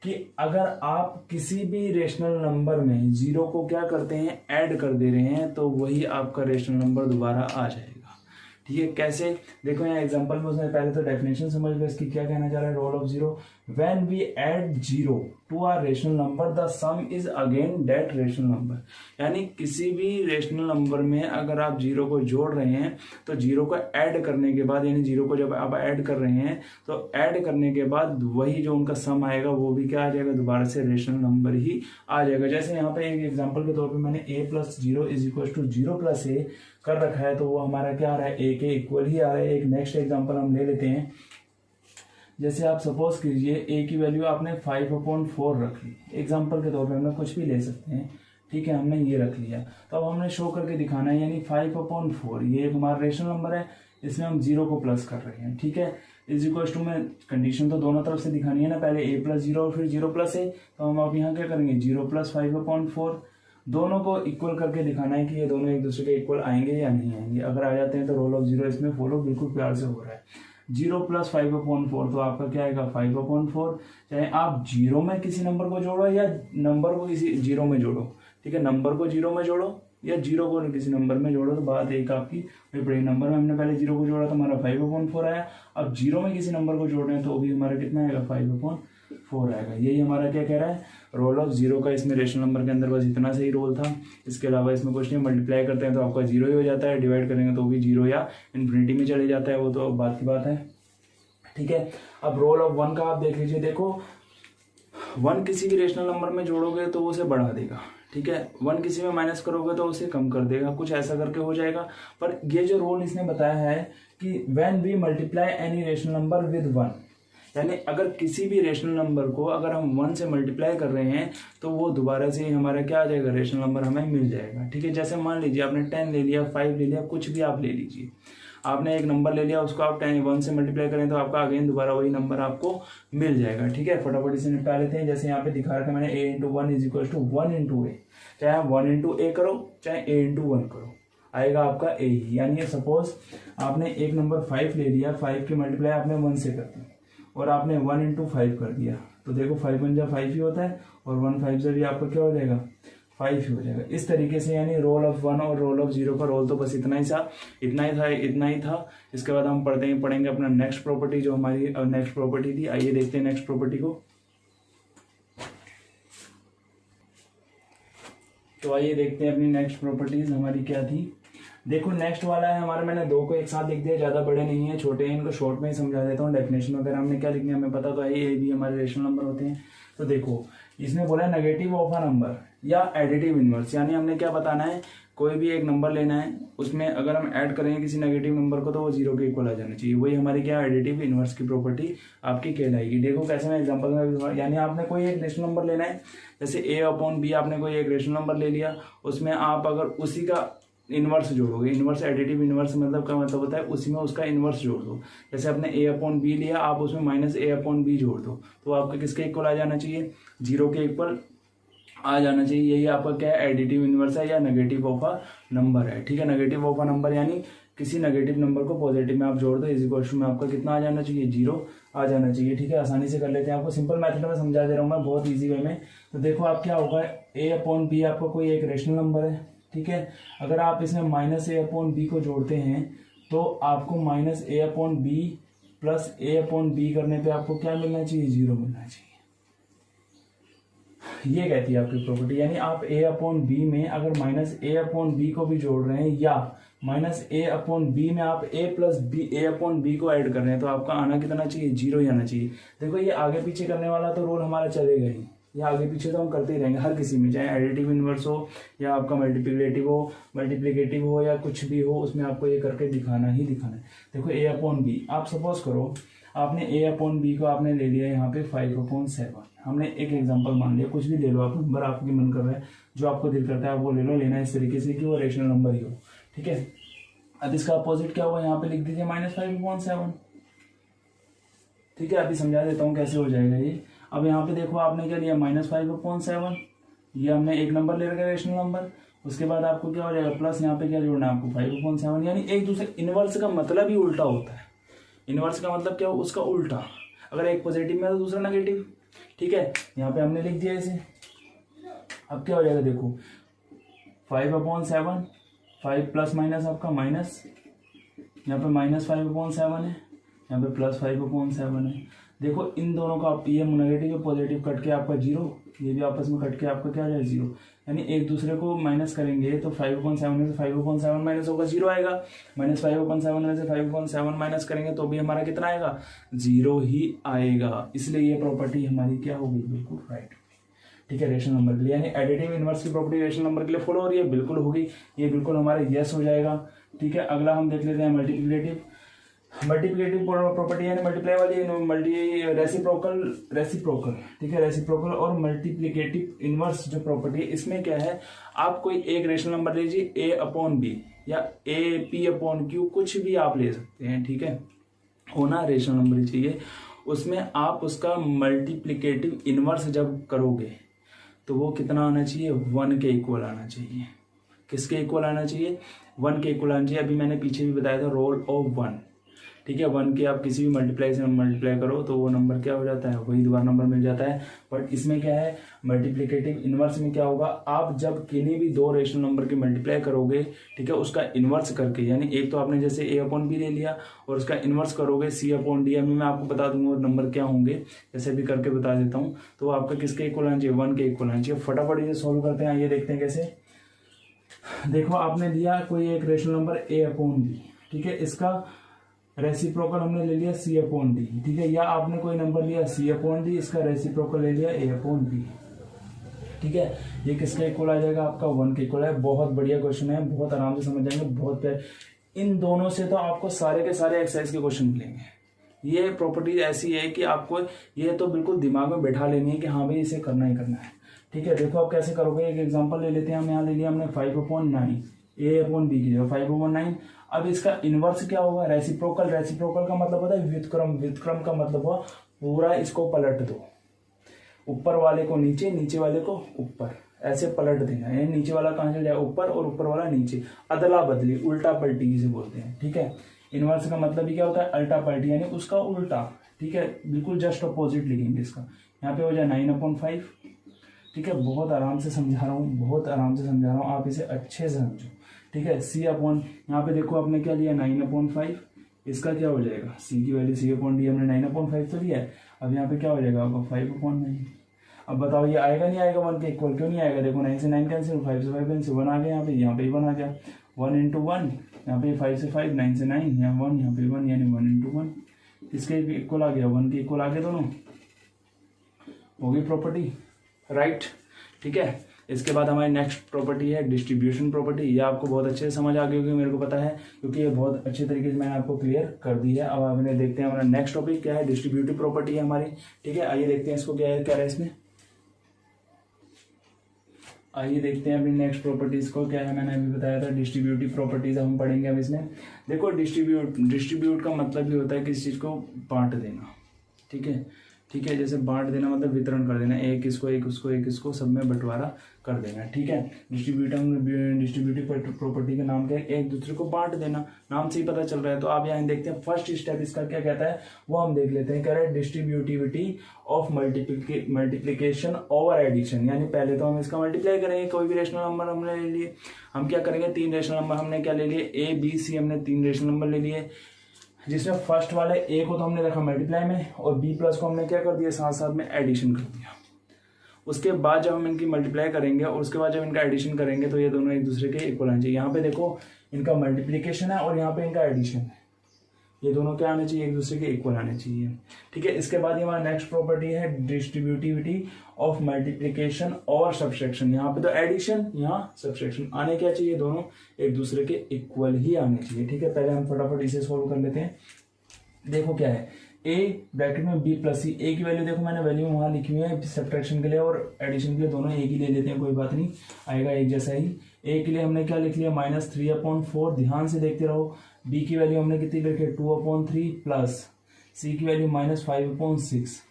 कि अगर आप किसी भी रेशनल नंबर में जीरो को क्या करते हैं, ऐड कर दे रहे हैं, तो वही आपका रेशनल नंबर दोबारा आ जाएगा, ठीक है। कैसे, देखो यहाँ एग्जांपल में उसने पहले तो डेफिनेशन समझ लो इसकी, क्या कहना चाह रहा है role of zero, when we add zero to our rational number the sum is again that rational number. यानी किसी भी रेशनल नंबर में अगर आप जीरो को जोड़ रहे हैं तो जीरो को ऐड करने के बाद, यानी जीरो को जब आप ऐड कर रहे हैं तो ऐड करने के बाद वही जो उनका सम आएगा वो भी क्या आ जाएगा, दोबारा से रेशनल नंबर ही आ जाएगा। जैसे यहाँ पे एक एग्जाम्पल के तौर पर मैंने a + 0 = 0 + a कर रखा है, तो वो हमारा क्या आ रहा है, a के इक्वल ही आ रहा है। एक नेक्स्ट एग्जाम्पल हम ले लेते हैं। जैसे आप सपोज कीजिए a की वैल्यू आपने 5/4 रख ली, एग्जाम्पल के तौर पे हम कुछ भी ले सकते हैं, ठीक है, हमने ये रख लिया। तो अब हमने शो करके दिखाना है, यानी 5/4 ये एक हमारा रेशनल नंबर है, इसमें हम जीरो को प्लस कर रहे हैं, ठीक है। = में कंडीशन तो दोनों तरफ से दिखानी है ना, पहले a + 0 और फिर 0 + a, तो हम अब यहाँ क्या करेंगे 0 + 5/4, दोनों को इक्वल करके दिखाना है कि ये दोनों एक दूसरे के इक्वल आएंगे या नहीं आएंगे। अगर आ जाते हैं तो रोल ऑफ जीरो इसमें फॉलो बिल्कुल प्यार से हो रहा है। 0 + 5/4 तो आपका क्या आएगा 5/4, चाहे आप जीरो में किसी नंबर को जोड़ो या नंबर को किसी जीरो में जोड़ो, ठीक है। नंबर को जीरो में जोड़ो या जीरो को किसी नंबर में जोड़ो, तो बात एक आपकी बड़ी। नंबर में हमने पहले जीरो को जोड़ा तो हमारा 5/4 आया, अब जीरो में किसी नंबर को जोड़ रहे हैं तो भी हमारा कितना आएगा 5/4 आएगा। यही हमारा क्या कह रहा है, रोल ऑफ जीरो का। इसमें रेशनल नंबर के अंदर बस इतना सही रोल था, इसके अलावा इसमें कुछ नहीं। मल्टीप्लाई करते हैं तो आपका जीरो ही हो जाता है, डिवाइड करेंगे तो भी जीरो या इन्फिनिटी में चले जाता है, वो तो बात की बात है, ठीक है। अब रोल ऑफ 1 का आप देख लीजिए, देखो 1 किसी भी रेशनल नंबर में जोड़ोगे तो उसे बढ़ा देगा, ठीक है। 1 किसी में माइनस करोगे तो उसे कम कर देगा, कुछ ऐसा करके हो जाएगा। पर ये जो रोल इसने बताया है कि when we multiply any rational number with 1, यानी अगर किसी भी रेशनल नंबर को अगर हम 1 से मल्टीप्लाई कर रहे हैं तो वो दोबारा से हमारा क्या आ जाएगा, रेशनल नंबर हमें मिल जाएगा। ठीक है, जैसे मान लीजिए आपने 10 ले लिया, 5 ले लिया, कुछ भी आप ले लीजिए, आपने एक नंबर ले लिया, उसको आप 1 से मल्टीप्लाई करें तो आपका अगेन दोबारा वही नंबर आपको मिल जाएगा। ठीक है, फटाफट इसे निपटा लेते हैं। जैसे यहाँ पे दिखा रखा मैंने a × 1 = 1 × a, चाहे आप 1 × a करो चाहे a × 1 करो, आएगा आपका a ही। यानी सपोज आपने एक नंबर 5 ले लिया, 5 की मल्टीप्लाई आपने 1 से कर दी और आपने 1 × 5 कर दिया, तो देखो 5 × 1 = 5 ही होता है और 1 5 से भी आपका क्या हो जाएगा, 5 ही हो जाएगा। इस तरीके से यानी रोल ऑफ 1 और रोल ऑफ 0 का रोल तो बस इतना ही था। इसके बाद हम पढ़ेंगे अपना नेक्स्ट प्रॉपर्टी, जो हमारी नेक्स्ट प्रॉपर्टी थी। आइए देखते हैं नेक्स्ट प्रॉपर्टी को। तो आइए देखते हैं अपनी नेक्स्ट प्रॉपर्टीज हमारी क्या थी। देखो नेक्स्ट वाला है हमारा, मैंने 2 को एक साथ लिख दिया, ज्यादा बड़े नहीं है, छोटे हैं, इनको शॉर्ट में ही समझा देता हूँ। डेफिनेशन वगैरह हमने क्या लिखनी है हमें पता तो है, ए बी हमारे रेशनल नंबर होते हैं। तो देखो इसने बोला है नेगेटिव ऑफ अ नंबर या एडिटिव इनवर्स, यानी हमने क्या बताना है, कोई भी एक नंबर लेना है, उसमें अगर हम ऐड करेंगे किसी नेगेटिव नंबर को तो वो 0 के इक्वल आ जाना चाहिए। वही हमारी क्या एडिटिव इनवर्स की प्रॉपर्टी आपकी कहलाएगी। देखो कैसे मैं एग्जांपल में, यानी आपने कोई एक रेशनल नंबर लेना है, जैसे a/b आपने कोई एक रेशनल नंबर ले लिया, उसमें आप अगर उसी का इनवर्स जोड़ोगे, इनवर्स एडिटिव इनवर्स मतलब क्या मतलब होता है, उसी में उसका इनवर्स जोड़ दो। जैसे आपने a/b लिया, आप उसमें -a/b जोड़ दो, तो आपका किसके इक्वल आ जाना चाहिए, 0 के इक्वल आ जाना चाहिए। यही आपका क्या है, एडिटिव इनवर्स है या नेगेटिव ऑफ अ नंबर है। ठीक है, नेगेटिव ऑफ अ नंबर यानी किसी नेगेटिव नंबर को पॉजिटिव में आप जोड़ दो, इक्वल में आपका कितना आ जाना चाहिए, 0 आ जाना चाहिए। ठीक है, आसानी से कर लेते हैं, आपको सिंपल मेथड में समझा दे रहा हूँ मैं, बहुत ईजी वे में। तो देखो आप क्या होगा, a/b आपका कोई एक रेशनल नंबर है। ठीक है, अगर आप इसमें -a/b को जोड़ते हैं तो आपको -a/b प्लस a/b करने पे आपको क्या मिलना चाहिए, 0 मिलना चाहिए। ये कहती है आपकी प्रॉपर्टी, यानी आप a/b में अगर -a/b को भी जोड़ रहे हैं या -a/b में आप a+b को ऐड कर रहे हैं, तो आपका आना कितना चाहिए, 0 ही आना चाहिए। देखो ये आगे पीछे करने वाला तो रोल हमारा चलेगा ही, ये आगे पीछे तो हम करते ही रहेंगे हर किसी में, चाहे एडिटिव इनवर्स हो या आपका मल्टीप्लिकेटिव हो या कुछ भी हो, उसमें आपको ये करके दिखाना ही दिखाना है। देखो a/b, आप सपोज करो आपने a/b को आपने ले लिया यहाँ पे 5/7, हमने एक एग्जांपल मान लिया, कुछ भी ले लो आप, नंबर आपके मन कर रहा है, जो आपको दिल करता है आप वो ले लो, लेना इस तरीके से कि वो रेशनल नंबर ही हो। ठीक है, अब इसका अपोजिट क्या होगा, यहाँ पे लिख दीजिए -5/7। ठीक है, अभी समझा देता हूँ कैसे हो जाएगा ये। अब यहाँ पे देखो आपने क्या लिया, -5/7, ये हमने एक नंबर ले रखा है रेशनल नंबर, उसके बाद आपको क्या हो जाएगा, प्लस यहाँ पे क्या जोड़ना है आपको 5/7, यानी एक दूसरे इनवर्स का मतलब ही उल्टा होता है। इनवर्स का मतलब क्या हो, उसका उल्टा, अगर एक पॉजिटिव में तो दूसरा नेगेटिव। ठीक है, यहाँ पे हमने लिख दिया इसे। अब क्या हो जाएगा, देखो 5/7, 5 प्लस माइनस आपका माइनस, यहाँ पे -5/7 है, यहाँ पे +5/7 है। देखो इन दोनों का ये नेगेटिव और पॉजिटिव कट के आपका 0, ये भी आपस में कट के आपका क्या आ जाए, 0, यानी एक दूसरे को माइनस करेंगे तो 5/7 में से 5/7 माइनस होगा, 0 आएगा। -5/7 में से 5/7 माइनस करेंगे तो भी हमारा कितना आएगा, 0 ही आएगा। इसलिए ये प्रॉपर्टी हमारी क्या होगी, बिल्कुल राइट। ठीक है, रेशनल नंबर के लिए, यानी एडिटिव इनवर्स की प्रॉपर्टी रेशनल नंबर के लिए फॉलो हो रही है, बिल्कुल होगी, ये बिल्कुल हमारा यस हो जाएगा। ठीक है, अगला हम देख लेते हैं मल्टीप्लिकेटिव प्रॉपर्टी, यानी मल्टीप्लाई वाली रेसिप्रोकल। ठीक है, रेसिप्रोकल और मल्टीप्लिकेटिव इनवर्स जो प्रॉपर्टी है, इसमें क्या है, आप कोई एक रेशनल नंबर लीजिए a/b या AP/Q, कुछ भी आप ले सकते हैं। ठीक है, होना रेशनल नंबर ही चाहिए, उसमें आप उसका मल्टीप्लिकेटिव इनवर्स जब करोगे तो वो कितना आना चाहिए, 1 के इक्वल आना चाहिए। किसके इक्वल आना चाहिए, 1 के इक्वल आना चाहिए। अभी मैंने पीछे भी बताया था, रोल ऑफ 1। ठीक है, 1 के आप किसी भी मल्टीप्लाई से मल्टीप्लाई करो तो वो नंबर क्या हो जाता है, वही दोबारा नंबर मिल जाता है। बट इसमें क्या है, मल्टीप्लिकेटिव इनवर्स में क्या होगा, आप जब किन्हीं भी 2 रेशनल नंबर की मल्टीप्लाई करोगे, ठीक है, उसका इनवर्स करके, यानी एक तो आपने जैसे a/b ले लिया और उसका इनवर्स करोगे c/d, अभी मैं आपको बता दूंगा और नंबर क्या होंगे, जैसे भी करके बता देता हूँ। तो आपका किसके इक्वल आना चाहिए, 1 के इक्वल आना चाहिए। फटाफट इसे सोल्व करते हैं, आइए देखते हैं कैसे। देखो आपने लिया कोई एक रेशनल नंबर a/b, ठीक है, इसका रेसिप्रोकल हमने ले लिया c/d। ठीक है, या आपने कोई नंबर लिया c/d, इसका रेसिप्रोकल ले लिया a/b। ठीक है, ये किसके इक्वल आ जाएगा, आपका 1 के इक्वल है। बहुत बढ़िया क्वेश्चन है, बहुत आराम से समझ जाएंगे, बहुत इन दोनों से तो आपको सारे के सारे एक्सरसाइज के क्वेश्चन मिलेंगे। ये प्रॉपर्टी ऐसी है कि आपको ये तो बिल्कुल दिमाग में बैठा लेनी है कि हाँ भाई इसे करना ही करना है। ठीक है, देखो आप कैसे करोगे। एक एग्जांपल ले लेते हैं, हम यहाँ ले लिया हमने 5/9 A/B की जगह 5/9। अब इसका इनवर्स क्या होगा, रेसिप्रोकल। रेसिप्रोकल का मतलब होता है व्युत्क्रम। व्युत्क्रम का मतलब हुआ पूरा इसको पलट दो, ऊपर वाले को नीचे, नीचे वाले को ऊपर, ऐसे पलट देना है। नीचे वाला कहाँ चल जाए, ऊपर, और ऊपर वाला नीचे, अदला बदली, उल्टा पलटी जिसे बोलते हैं। ठीक है, इनवर्स का मतलब ही क्या होता है, अल्टा पलटी, यानी उसका उल्टा। ठीक है, बिल्कुल जस्ट अपोजिट लिखेंगे इसका। यहाँ पे हो जाए 9/5। ठीक है, बहुत आराम से समझा रहा हूँ, बहुत आराम से समझा रहा हूँ, आप इसे अच्छे से समझो। ठीक है, यहाँ पे देखो आपने क्या लिया 9/5, इसका क्या हो जाएगा, सी की वैल्यू C/D हमने 9/5 तो लिया है। अब यहाँ पे क्या हो जाएगा आपका 5/9। अब बताओ ये आएगा नहीं आएगा 1 के इक्वल, क्यों नहीं आएगा, देखो 9 से 9 कैंसिल, 5 से 5 कैंसिल, 1 आ गया, यहाँ पे 1 आ गया, 1 × 1, यहाँ पे 5 से 5, 9 से 9, यहाँ 1, यहाँ पे 1, यानी 1 × 1 इसके इक्वल आ गया, 1 के इक्वल आ गए दोनों, होगी प्रॉपर्टी, राइट। ठीक है, इसके बाद हमारी नेक्स्ट प्रॉपर्टी है डिस्ट्रीब्यूशन प्रॉपर्टी। ये आपको बहुत अच्छे से समझ आ गई होगी, मेरे को पता है, क्योंकि ये बहुत अच्छे तरीके से मैंने आपको क्लियर कर दी है। अब हमने देखते हैं हमारा नेक्स्ट टॉपिक क्या है, डिस्ट्रीब्यूटिव प्रॉपर्टी है हमारी। ठीक है, आइए देखते हैं इसको क्या है, क्या है इसमें, आइए देखते हैं अभी नेक्स्ट प्रॉपर्टीज को क्या है। मैंने अभी बताया था डिस्ट्रीब्यूटिव प्रॉपर्टीज हम पढ़ेंगे अब इसमें। देखो डिस्ट्रीब्यूट का मतलब ये होता है किसी चीज को बांट देना। ठीक है, ठीक है, जैसे बांट देना मतलब वितरण कर देना, एक इसको, एक उसको, एक इसको, सब में बंटवारा कर देना। ठीक है, डिस्ट्रीब्यूटिव प्रॉपर्टी का नाम क्या है, एक दूसरे को बांट देना, नाम से ही पता चल रहा है। तो आप यहाँ देखते हैं फर्स्ट स्टेप इसका क्या कहता है, वो हम देख लेते हैं। कह रहे हैं distributivity of multiplication over addition, यानी पहले तो हम इसका मल्टीप्लाई करेंगे, कोई भी रेशनल नंबर हमने ले लिए, हम क्या करेंगे, 3 रेशनल नंबर हमने क्या ले लिए, A B C हमने 3 रेशनल नंबर ले लिए, जिसमें फर्स्ट वाले ए को तो हमने रखा मल्टीप्लाई में, और बी प्लस को हमने क्या कर दिया, साथ साथ में एडिशन कर दिया। उसके बाद जब हम इनकी मल्टीप्लाई करेंगे और उसके बाद जब इनका एडिशन करेंगे तो ये दोनों एक दूसरे के इक्वल आने चाहिए। यहाँ पे देखो इनका मल्टीप्लीकेशन है और यहाँ पे इनका एडिशन है, ये दोनों क्या आने चाहिए, एक दूसरे के इक्वल आने चाहिए। ठीक है, इसके बाद ये हमारा नेक्स्ट प्रॉपर्टी है डिस्ट्रीब्यूटिविटी ऑफ मल्टीप्लीकेशन और सब्सट्रैक्शन। यहाँ पे तो एडिशन, यहाँ सब्सट्रैक्शन, आने क्या चाहिए, दोनों एक दूसरे के इक्वल ही आने चाहिए। ठीक है, पहले हम फटाफट इसे सोल्व कर लेते हैं। देखो क्या है, a ब्रैकेट में B + C, a की वैल्यू देखो मैंने वैल्यू वहां लिखी हुई है, सब्ट्रैक्शन के लिए और एडिशन के लिए दोनों एक ही ले लेते हैं, कोई बात नहीं, आएगा एक जैसा ही। a के लिए हमने क्या लिख लिया -3/4, ध्यान से देखते रहो। b की वैल्यू हमने कितनी लिखी है 2/3 प्लस c की वैल्यू -5/6,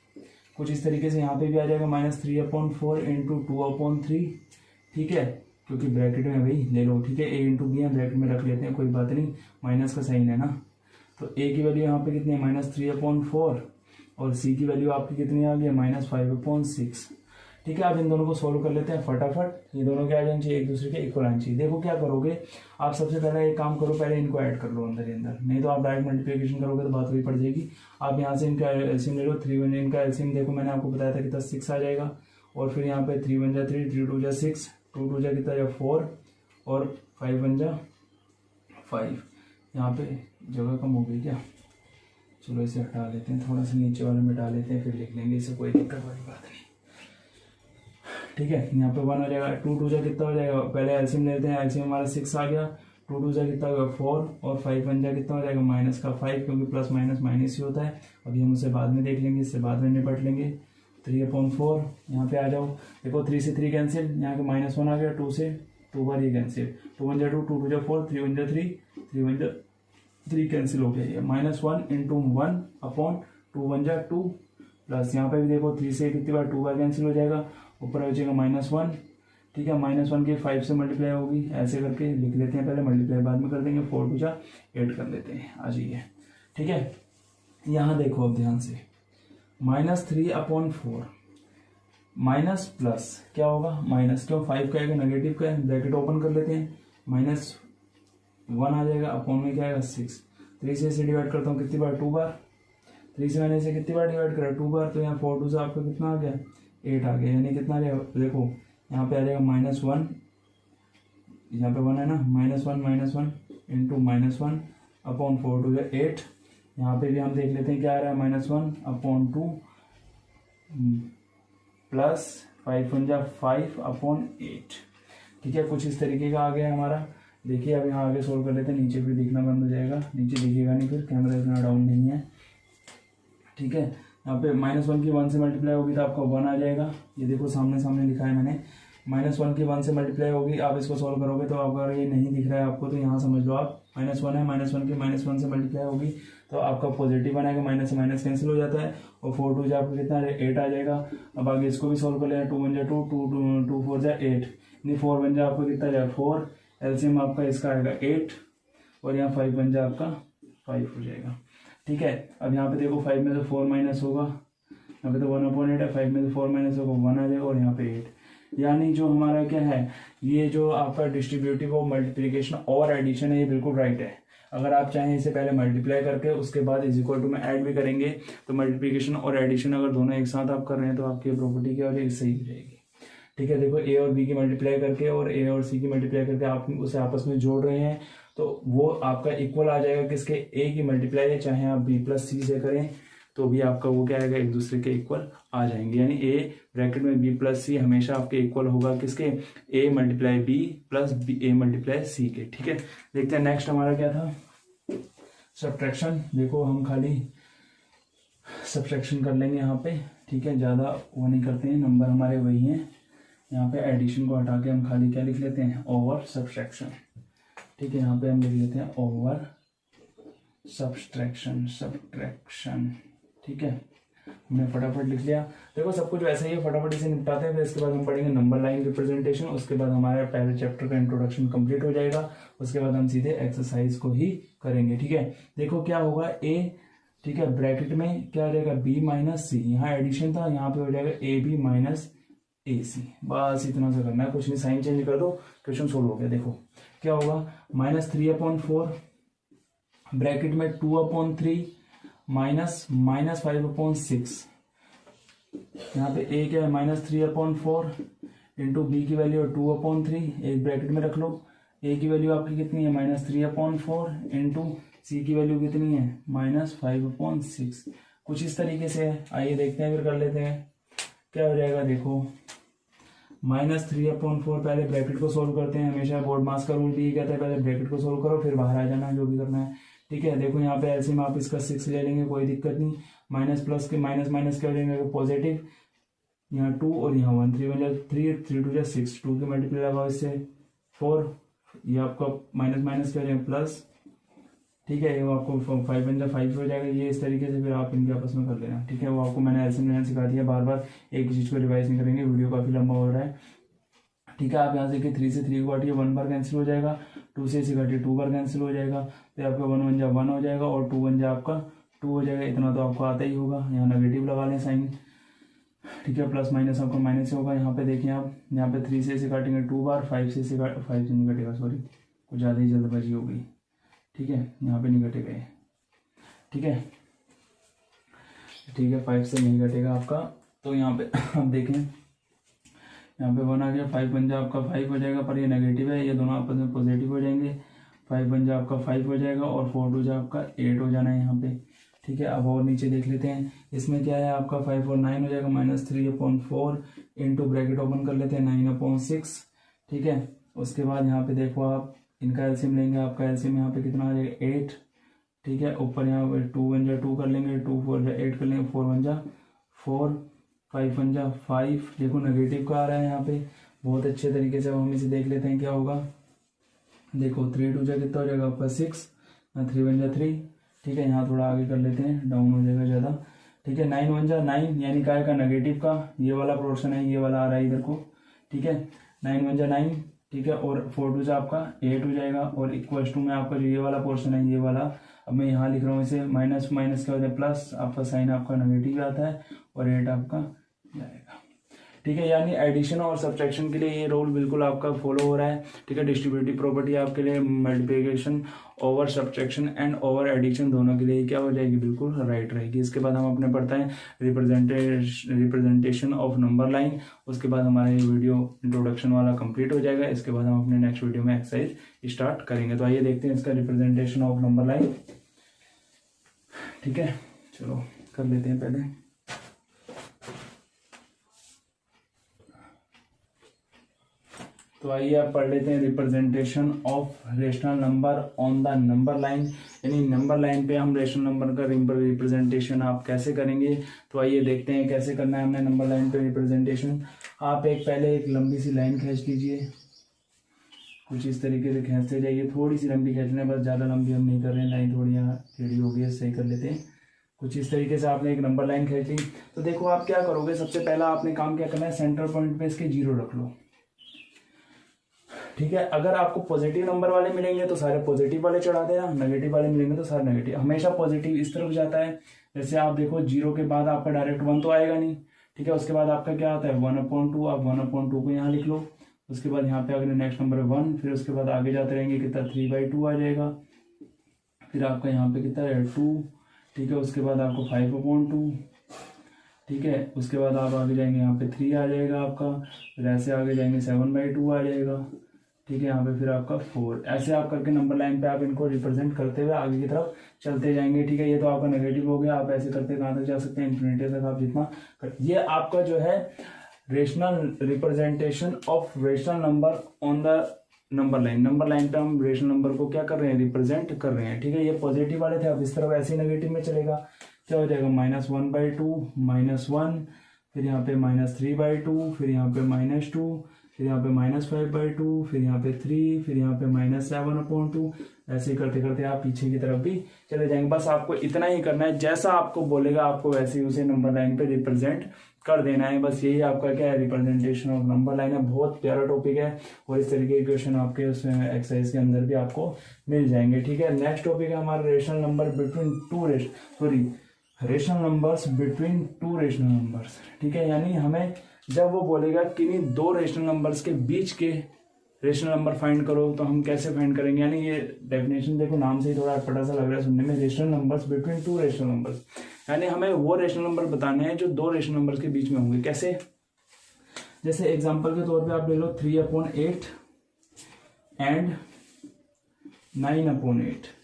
कुछ इस तरीके से यहाँ पे भी आ जाएगा -3/4 × 2/3। ठीक है, क्योंकि ब्रैकेट में भाई ले लो। ठीक है, a × b हम ब्रैकेट में रख लेते हैं, कोई बात नहीं, माइनस का साइन है ना। तो a की वैल्यू यहाँ पे कितनी है -3/4 और c की वैल्यू आपकी कितनी आ गई है -5/6। ठीक है, आप इन दोनों को सोल्व कर लेते हैं फटाफट, ये दोनों क्या आ जाने चाहिए, एक दूसरे के इक्वल आने चाहिए। देखो क्या करोगे आप, सबसे पहले एक काम करो, पहले इनको ऐड कर लो अंदर ही अंदर, नहीं तो आप डायरेक्ट मल्टीप्लिकेशन करोगे तो बात वही पड़ जाएगी। आप यहाँ से इनका एलसीएम ले लो, 3 1 इनका एलसीएम देखो मैंने आपको बताया था कितना 6 आ जाएगा, और फिर यहाँ पे 3 1 जा 3, 3 2 जा 6, 2 2 जा कितना जा 4, और 5 1 जा 5। यहाँ पे जगह कम हो गई क्या, चलो इसे हटा लेते हैं, थोड़ा सा नीचे वाले मिटा लेते हैं, फिर लिख लेंगे, इसे कोई दिक्कत वाली बात नहीं। ठीक है, यहाँ पे 1 हो जाएगा, 2 2 जा कितना हो जाएगा, पहले एलसीएम लेते हैं, एलसीएम हमारा 6 आ गया, 2 2 जा कितना होगा 4, और 5 1 जा कितना हो जाएगा -5, क्योंकि प्लस माइनस माइनस ही होता है। अभी हम उसे बाद में देख लेंगे, इससे बाद में निपट लेंगे। 3/4 यहाँ पे आ जाओ, देखो 3 से 3 कैंसिल, यहाँ पे -1 आ गया, 2 से 2 बार ये कैंसिल, 2 1 जा 2, 2 2 जा 4, 3 1 जा 3, 3 1 जा 3 कैंसिल हो गया, ये -1 × 1/2 1 जा 2, प्लस यहाँ पे भी देखो 3 से कितनी बार 2 बार कैंसिल हो जाएगा, ऊपर हो जाएगा -1। ठीक है, -1 की 5 से मल्टीप्लाई होगी, ऐसे करके लिख लेते हैं, पहले मल्टीप्लाई बाद में कर देंगे, 4 2 जा 8 कर लेते हैं, आ जाइए। ठीक है, यहाँ देखो अब ध्यान से, -3/4 माइनस प्लस क्या होगा, माइनस, क्यों 5 का आएगा, नेगेटिव का है, ब्रैकेट ओपन कर लेते हैं, -1 आ जाएगा, अपॉन में क्या आएगा 6, 3 से इसे डिवाइड करता हूँ कितनी बार, 2 बार, 3 से मैंने इसे कितनी बार डिवाइड करा, 2 बार, तो यहाँ 4 2 से आपका कितना आ गया 8 आ गया, यानी कितना आ गया, देखो यहाँ पे आ जाएगा -1, यहाँ पे 1 है ना, -1 इंटू -1 अपॉन 4 2 है 8, यहाँ पे भी हम देख लेते हैं क्या आ रहा है, -1/2 प्लस 5 1 जा 5/8। ठीक है, कुछ इस तरीके का आ गया हमारा। देखिए अब यहाँ आगे सोल्व कर लेते हैं, नीचे फिर दिखना बंद हो जाएगा, नीचे दिखेगा नहीं, फिर कैमरा इतना डाउन नहीं है। ठीक है। यहाँ पे -1 की 1 से मल्टीप्लाई होगी तो आपका 1 आ जाएगा। ये देखो सामने सामने लिखा है मैंने, -1 की 1 से मल्टीप्लाई होगी। आप इसको सॉल्व करोगे तो अगर ये नहीं दिख रहा है आपको तो यहाँ समझ लो आप -1 है, -1 की -1 से मल्टीप्लाई होगी तो आपका पॉजिटिव बनाएगा, माइनस से माइनस कैंसिल हो जाता है और 4 2 जा आपका कितना 8 आ जाएगा। अब आगे इसको भी सॉल्व कर लेना, 2 1 जा 2, 2 4 जा 8, यानी 4 1 जा आपका कितना जाएगा 4, एलसीएम आपका इसका आएगा 8 और यहाँ 5 1 जा आपका 5 हो जाएगा। ठीक है। अब यहाँ पे देखो 5 में से 4 माइनस होगा, यहाँ पे तो 1/8 है, 5 में से 4 माइनस होगा 1 आ जाएगा और यहाँ पे 8। यानी जो हमारा क्या है, ये जो आपका डिस्ट्रीब्यूटिव ऑफ मल्टीप्लिकेशन और एडिशन है ये बिल्कुल राइट है। अगर आप चाहें इसे पहले मल्टीप्लाई करके उसके बाद इज इक्वल टू में ऐड भी करेंगे तो मल्टीप्लिकेशन और एडिशन अगर दोनों एक साथ आप कर रहे हैं तो आपकी प्रॉपर्टी क्या हो जाएगी, सही हो जाएगी। ठीक है। देखो ए और बी की मल्टीप्लाई करके और ए और सी की मल्टीप्लाई करके आप उसे आपस में जोड़ रहे हैं तो वो आपका इक्वल आ जाएगा किसके, ए की मल्टीप्लाई है, चाहे आप बी प्लस सी से करें तो भी आपका वो क्या आएगा, एक दूसरे के इक्वल आ जाएंगे। यानी ए ब्रैकेट में बी प्लस सी हमेशा आपके इक्वल होगा किसके, A multiply B plus B A multiply C के। ठीक है। देखते हैं नेक्स्ट हमारा क्या था, सब्ट्रैक्शन। देखो हम खाली सब्ट्रैक्शन कर लेंगे यहाँ पे। ठीक है। ज़्यादा वो नहीं करते हैं, नंबर हमारे वही हैं। यहाँ पे एडिशन को हटा के हम खाली क्या लिख लेते हैं, ओवर सब्ट्रैक्शन। ठीक है। यहाँ पे हम लिख लेते हैं ओवर सब्ट्रैक्शन। ठीक है। हमने फटाफट लिख लिया। देखो सब कुछ वैसे ही है, फटाफट इसे निपटाते हैं। फिर इसके बाद हम पढ़ेंगे नंबर लाइन रिप्रेजेंटेशन। उसके बाद हमारा पहले चैप्टर का इंट्रोडक्शन कंप्लीट हो जाएगा। उसके बाद हम सीधे एक्सरसाइज को ही करेंगे। ठीक है। देखो क्या होगा, ए, ठीक है, ब्रैकेट में क्या हो जाएगा, बी माइनस सी। यहाँ एडिशन था, यहाँ पे हो जाएगा ए बी माइनस ए सी। बस इतना सा करना है, कुछ नहीं, साइन चेंज कर दो, क्वेश्चन सोल्व हो गया। देखो क्या होगा, -3/4 ब्रैकेट में 2/3 माइनस -5/6। यहाँ पे ए क्या है, -3/4 इंटू बी की वैल्यू है 2/3, एक ब्रैकेट में रख लो। ए की वैल्यू आपकी कितनी है, -3/4 इंटू सी की वैल्यू कितनी है, -5/6। कुछ इस तरीके से है। आइए देखते हैं, फिर कर लेते हैं क्या हो जाएगा। देखो -3/4 पहले ब्रैकेट को सोल्व करते हैं। हमेशा बोर्ड मास का रूल भी कहता है पहले ब्रैकेट को सोल्व करो फिर बाहर आ जाना है, जो भी करना है। ठीक है। देखो यहाँ पे एलसीएम आप इसका 6 ले लेंगे, कोई दिक्कत नहीं। माइनस प्लस के माइनस माइनस कर लेंगे पॉजिटिव, यहाँ 2 और यहाँ 1, 3 1 3 3 2 6, 2 के मल्टीप्लाई लगाओ इससे 4, ये आपका माइनस माइनस कर लेंगे प्लस। ठीक है। वो आपको 5 1 5 हो जाएगा। ये इस तरीके से फिर आप इनके आपस में कर लेना। ठीक है। वो आपको मैंने एलसीएम लेना सिखा दिया, बार बार एक चीज को रिवाइज नहीं करेंगे, वीडियो काफी लंबा हो रहा है। ठीक है। आप यहाँ से 3 से 3 को काटिए, 1 बार कैंसिल हो जाएगा, 2 से इसे काटिए 2 बार कैंसिल हो जाएगा, तो आपका 1 1 जा 1 हो जाएगा और 2 1 जा आपका 2 हो जाएगा। इतना तो आपको आता ही होगा। यहाँ नेगेटिव लगा लें साइन। ठीक है। प्लस माइनस आपका माइनस होगा। यहाँ पे देखिए आप, यहाँ पे 3 से इसे काटेंगे 2 बार, 5 से इसे 5 से नहीं कटेगा, सॉरी कुछ ज़्यादा ही जल्दबाजी हो गई। ठीक है। यहाँ पे नहीं कटेगा ये। ठीक है। ठीक है। 5 से नहीं कटेगा आपका। तो यहाँ पे आप देखें, यहाँ पे 1 आ गया, 5 1 जा आपका 5 हो जाएगा, पर ये नेगेटिव है, ये दोनों आपस में पॉजिटिव हो जाएंगे। 5 1 जा आपका 5 हो जाएगा और 4 2 जा आपका 8 हो जाना है यहाँ पे। ठीक है। अब और नीचे देख लेते हैं, इसमें क्या है आपका 5 और 9 हो जाएगा, -3/4 इंटू ब्रैकेट ओपन कर लेते हैं 9/6। ठीक है। उसके बाद यहाँ पे देखो आप इनका एलसीएम लेंगे, आपका एलसीएम यहाँ पे कितना आ जाएगा 8। ठीक है। ऊपर यहाँ पे 2 1 जा 2 कर लेंगे, 2 4 जा 8 कर लेंगे, 4 1 जा 4, 5 1 जा 5। देखो नेगेटिव का आ रहा है यहाँ पे बहुत अच्छे तरीके से। अब हम इसे देख लेते हैं क्या होगा। देखो 3 2 जा कितना हो जाएगा आपका 6, 3 1 जा 3। ठीक है। यहाँ थोड़ा आगे कर लेते हैं, डाउन हो जाएगा ज़्यादा। ठीक है। 9 1 जा 9, यानी काय का नेगेटिव का ये वाला पोर्शन है, ये वाला आ रहा है इधर को। ठीक है। 9 1 जा 9। ठीक है। और 4 2 जा आपका 8 हो जाएगा और इक्वल्स टू में आपका जो ये वाला पोर्शन है, ये वाला अब मैं यहाँ लिख रहा हूँ इसे माइनस माइनस क्या होता है प्लस, आपका साइन आपका नेगेटिव आता है और 8 आपका जाएगा। ठीक है। यानी एडिशन और सब्ट्रैक्शन के लिए ये रूल बिल्कुल आपका फॉलो हो रहा है। ठीक है। डिस्ट्रीब्यूटिव प्रॉपर्टी आपके लिए multiplication, over subtraction and over addition दोनों के लिए क्या हो जाएगी, बिल्कुल राइट रहेगी। इसके बाद हम अपने पढ़ते हैं रिप्रेजेंटेशन ऑफ नंबर लाइन। उसके बाद हमारा ये वीडियो इंट्रोडक्शन वाला कंप्लीट हो जाएगा। इसके बाद हम अपने नेक्स्ट वीडियो में एक्सरसाइज स्टार्ट करेंगे। तो आइए देखते हैं इसका रिप्रेजेंटेशन ऑफ नंबर लाइन। ठीक है। चलो कर लेते हैं पहले। तो तो आइए आप पढ़ लेते हैं representation of rational number on the number line, यानी नंबर लाइन पे हम रेशनल नंबर का रिप्रेजेंटेशन आप कैसे करेंगे। तो आइए देखते हैं कैसे करना है हमने नंबर लाइन पे रिप्रेजेंटेशन। आप पहले एक लंबी सी लाइन खींच लीजिए, कुछ इस तरीके से खींचते जाइए, थोड़ी सी लंबी खींचना है बस, ज़्यादा लंबी हम नहीं कर रहे हैं, लाइन थोड़ी यहाँ टेढ़ी हो गई है, सही कर लेते हैं। कुछ इस तरीके से आपने एक नंबर लाइन खींच ली। तो देखो आप क्या करोगे, सबसे पहला आपने काम क्या करना है, सेंटर पॉइंट पे इसके 0 रख लो, ठीक है। अगर आपको पॉजिटिव नंबर वाले मिलेंगे तो सारे पॉजिटिव वाले चढ़ा देना, नेगेटिव वाले मिलेंगे तो सारे नेगेटिव। हमेशा पॉजिटिव इस तरफ जाता है, जैसे आप देखो 0 के बाद आपका डायरेक्ट 1 तो आएगा नहीं, ठीक है। उसके बाद आपका क्या आता है 1/2, आप 1/2 को यहाँ लिख लो। उसके बाद यहाँ पे अगर नेक्स्ट नंबर 1, फिर उसके बाद आगे जाते रहेंगे, कितना 3/2 आ जाएगा। फिर आपका यहाँ पे कितना है 2, ठीक है। उसके बाद आपको 5/2, ठीक है। उसके बाद आप आगे जाएंगे, यहाँ पे 3 आ जाएगा आपका, फिर ऐसे आगे जाएंगे 7/2 आ जाएगा, ठीक है। यहाँ पे फिर आपका 4, ऐसे आप करके नंबर लाइन पे आप इनको रिप्रेजेंट करते हुए आगे की तरफ चलते जाएंगे, ठीक है। ये तो आपका नेगेटिव हो गया। आप ऐसे करते कहाँ तक जा सकते हैं, इन्फिनिटी तक आप जितना ये आपका जो है rational representation of rational number on the number line. Number line पे हम रेशनल नंबर को क्या कर रहे हैं, रिप्रेजेंट कर रहे हैं, ठीक है। ये पॉजिटिव वाले थे, अब इस तरफ ऐसे ही नेगेटिव में चलेगा, क्या हो जाएगा -1/2, -1, फिर यहाँ पे -3/2, फिर यहाँ पे -2, फिर यहाँ पे -5/2, फिर यहाँ पे 3, फिर यहाँ पे -7/2, ऐसे करते करते आप पीछे की तरफ भी चले जाएंगे। बस आपको इतना ही करना है, जैसा आपको बोलेगा आपको वैसे ही उसे नंबर लाइन पे रिप्रेजेंट कर देना है। बस यही आपका क्या है, रिप्रेजेंटेशन ऑफ नंबर लाइन है। बहुत प्यारा टॉपिक है और इस तरीके के क्वेश्चन आपके उस एक्सरसाइज के अंदर भी आपको मिल जाएंगे, ठीक है। नेक्स्ट टॉपिक है हमारा rational number between rational numbers between 2 rational numbers, ठीक है। यानी हमें जब वो बोलेगा किन्हीं 2 रेशनल नंबर्स के बीच के रेशनल नंबर फाइंड करो, तो हम कैसे फाइंड करेंगे। यानी ये डेफिनेशन देखो, नाम से ही थोड़ा अटपटा सा लग रहा है सुनने में, rational numbers between 2 rational numbers, यानी हमें वो रेशनल नंबर बताने हैं जो 2 रेशनल नंबर्स के बीच में होंगे। कैसे, जैसे एग्जांपल के तौर पे आप ले लो 3/8 एंड 9/8।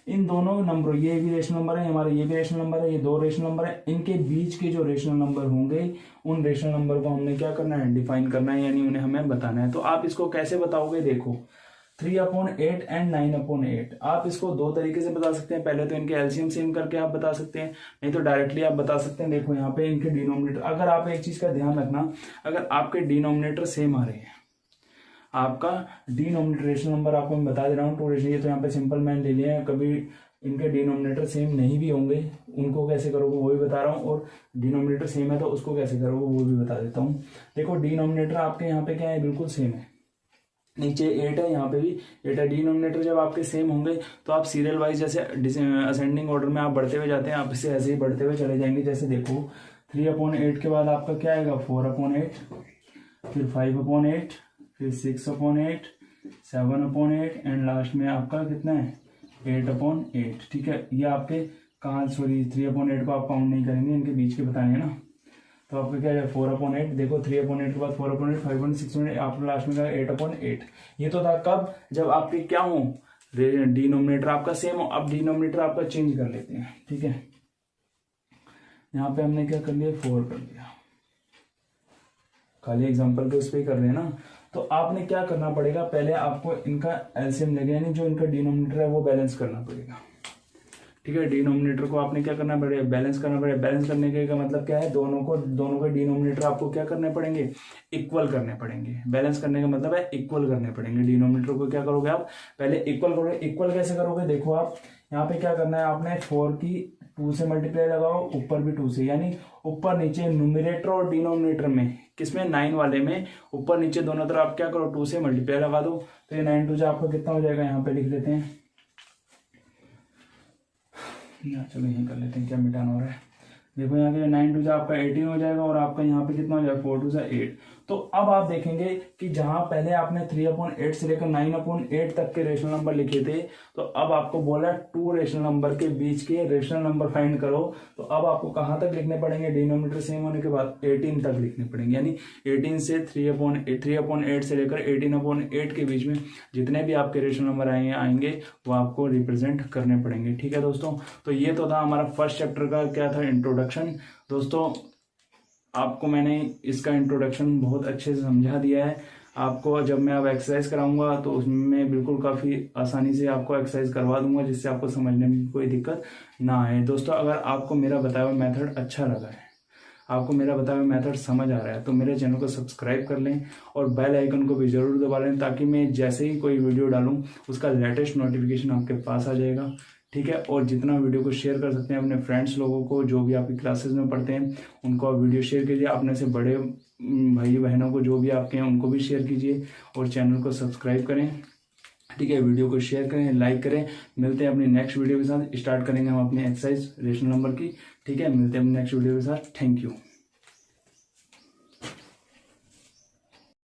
इन दोनों नंबरों, ये भी रेशनल नंबर है हमारे, ये भी रेशनल नंबर है, ये 2 रेशनल नंबर है, इनके बीच के जो रेशनल नंबर होंगे उन रेशनल नंबर को हमने क्या करना है, डिफाइन करना है, यानी उन्हें हमें बताना है। तो आप इसको कैसे बताओगे, देखो 3/8 एंड 9/8, आप इसको 2 तरीके से बता सकते हैं। पहले तो इनके एलसीएम सेम करके आप बता सकते हैं, नहीं तो डायरेक्टली आप बता सकते हैं। देखो यहाँ पे इनके डिनोमिनेटर, अगर आप एक चीज का ध्यान रखना, अगर आपके डिनोमिनेटर सेम आ रहे हैं, आपका डिनोमिनेटर रेशनल नंबर आपको मैं बता दे रहा हूँ 2 रेशनल, ये तो यहाँ पे सिंपल मैन ले लिया है, कभी इनके डिनोमिनेटर सेम नहीं भी होंगे, उनको कैसे करोगे वो भी बता रहा हूँ, और डिनोमिनेटर सेम है तो उसको कैसे करोगे वो भी बता देता हूँ। देखो डिनोमिनेटर आपके यहाँ पे क्या है, बिल्कुल सेम है, नीचे 8 है, यहाँ पे भी 8 है। डिनोमिनेटर जब आपके सेम होंगे तो आप सीरियल वाइज जैसे असेंडिंग ऑर्डर में आप बढ़ते हुए जाते हैं, आप इसे ऐसे ही बढ़ते हुए चले जाएंगे। जैसे देखो 3/8 के बाद आपका क्या आएगा 4/8, फिर 5/8, फिर 6/8, 7/8 एंड लास्ट में आपका कितना है 8/8, ठीक है। ये आपके कहाँ, सॉरी 3/8 को आप काउंट नहीं करेंगे, इनके बीच के बताने हैं ना। तो आपका क्या है 4/8, देखो 3/8 के बाद 4/8, 5/8, 6/8, आपको लास्ट में क्या 8/8। ये तो था कब, जब आपके क्या हो, डिनोमिनेटर आपका सेम हो। अब डिनोमिनेटर आपका चेंज कर लेते हैं, ठीक है। यहाँ पे हमने क्या कर लिया 4 कर दिया, खाली एग्जांपल के उस पर कर रहे हैं ना। तो आपने क्या करना पड़ेगा, पहले आपको इनका एलसीएम लेके, यानी जो इनका डिनोमिनेटर है वो बैलेंस करना पड़ेगा, ठीक है। डिनोमिनेटर को आपने क्या करना पड़ेगा, बैलेंस करना पड़ेगा। बैलेंस करने के का मतलब क्या है, दोनों के डिनोमिनेटर आपको क्या करने पड़ेंगे, इक्वल करने पड़ेंगे। बैलेंस करने का मतलब है इक्वल करने पड़ेंगे। डिनोमिनेटर को क्या करोगे आप, पहले इक्वल करोगे। इक्वल कैसे करोगे, देखो आप यहाँ पे क्या करना है, आपने 4 की 2 से मल्टीप्लाई लगाओ, ऊपर भी 2 से, यानी ऊपर नीचे न्यूमरेटर और डिनोमिनेटर में, किसमें 9 वाले में, ऊपर नीचे दोनों तरफ आप क्या करो 2 से मल्टीप्लाई लगा दो। तो ये 9 2 आपका कितना हो जाएगा, यहाँ पे लिख देते हैं, चलो यही कर लेते हैं, क्या मिटाना हो रहा है। देखो यहाँ पे 9 2 आपका 18 हो जाएगा, और आपका यहाँ पे कितना हो जाएगा 4 2 8। तो अब आप देखेंगे कि जहां पहले आपने 3/8 से लेकर 9/8 तक के रेशनल नंबर लिखे थे, तो अब आपको बोला 2 रेशनल नंबर के बीच के रेशनल नंबर फाइंड करो। तो अब आपको कहां तक लिखने पड़ेंगे, डिनोमिनेटर सेम होने के बाद 18 तक लिखने पड़ेंगे, यानी 18 से 3/8 से लेकर 18/8 के बीच में जितने भी आपके रेशनल नंबर आएंगे वो आपको रिप्रेजेंट करने पड़ेंगे। ठीक है दोस्तों, तो ये तो था हमारा फर्स्ट चैप्टर का क्या था, इंट्रोडक्शन। दोस्तों आपको मैंने इसका इंट्रोडक्शन बहुत अच्छे से समझा दिया है। आपको जब मैं अब एक्सरसाइज कराऊंगा तो उसमें बिल्कुल काफ़ी आसानी से आपको एक्सरसाइज करवा दूंगा, जिससे आपको समझने में कोई दिक्कत ना आए। दोस्तों अगर आपको मेरा बताया हुआ मेथड अच्छा लगा है, आपको मेरा बताया हुआ मेथड समझ आ रहा है, तो मेरे चैनल को सब्सक्राइब कर लें और बेल आइकन को भी जरूर दबा लें, ताकि मैं जैसे ही कोई वीडियो डालूं उसका लेटेस्ट नोटिफिकेशन आपके पास आ जाएगा। ठीक है, और जितना वीडियो को शेयर कर सकते हैं अपने फ्रेंड्स लोगों को जो भी आपकी क्लासेस में पढ़ते हैं, उनको आप वीडियो शेयर कीजिए। अपने से बड़े भाई बहनों को जो भी आपके हैं उनको भी शेयर कीजिए और चैनल को सब्सक्राइब करें। ठीक है, वीडियो को शेयर करें, लाइक करें। मिलते हैं अपनी नेक्स्ट वीडियो के साथ। स्टार्ट करेंगे हम अपनी एक्सरसाइज रेशनल नंबर की। ठीक है, मिलते हैं अपनी नेक्स्ट वीडियो के साथ। Thank you.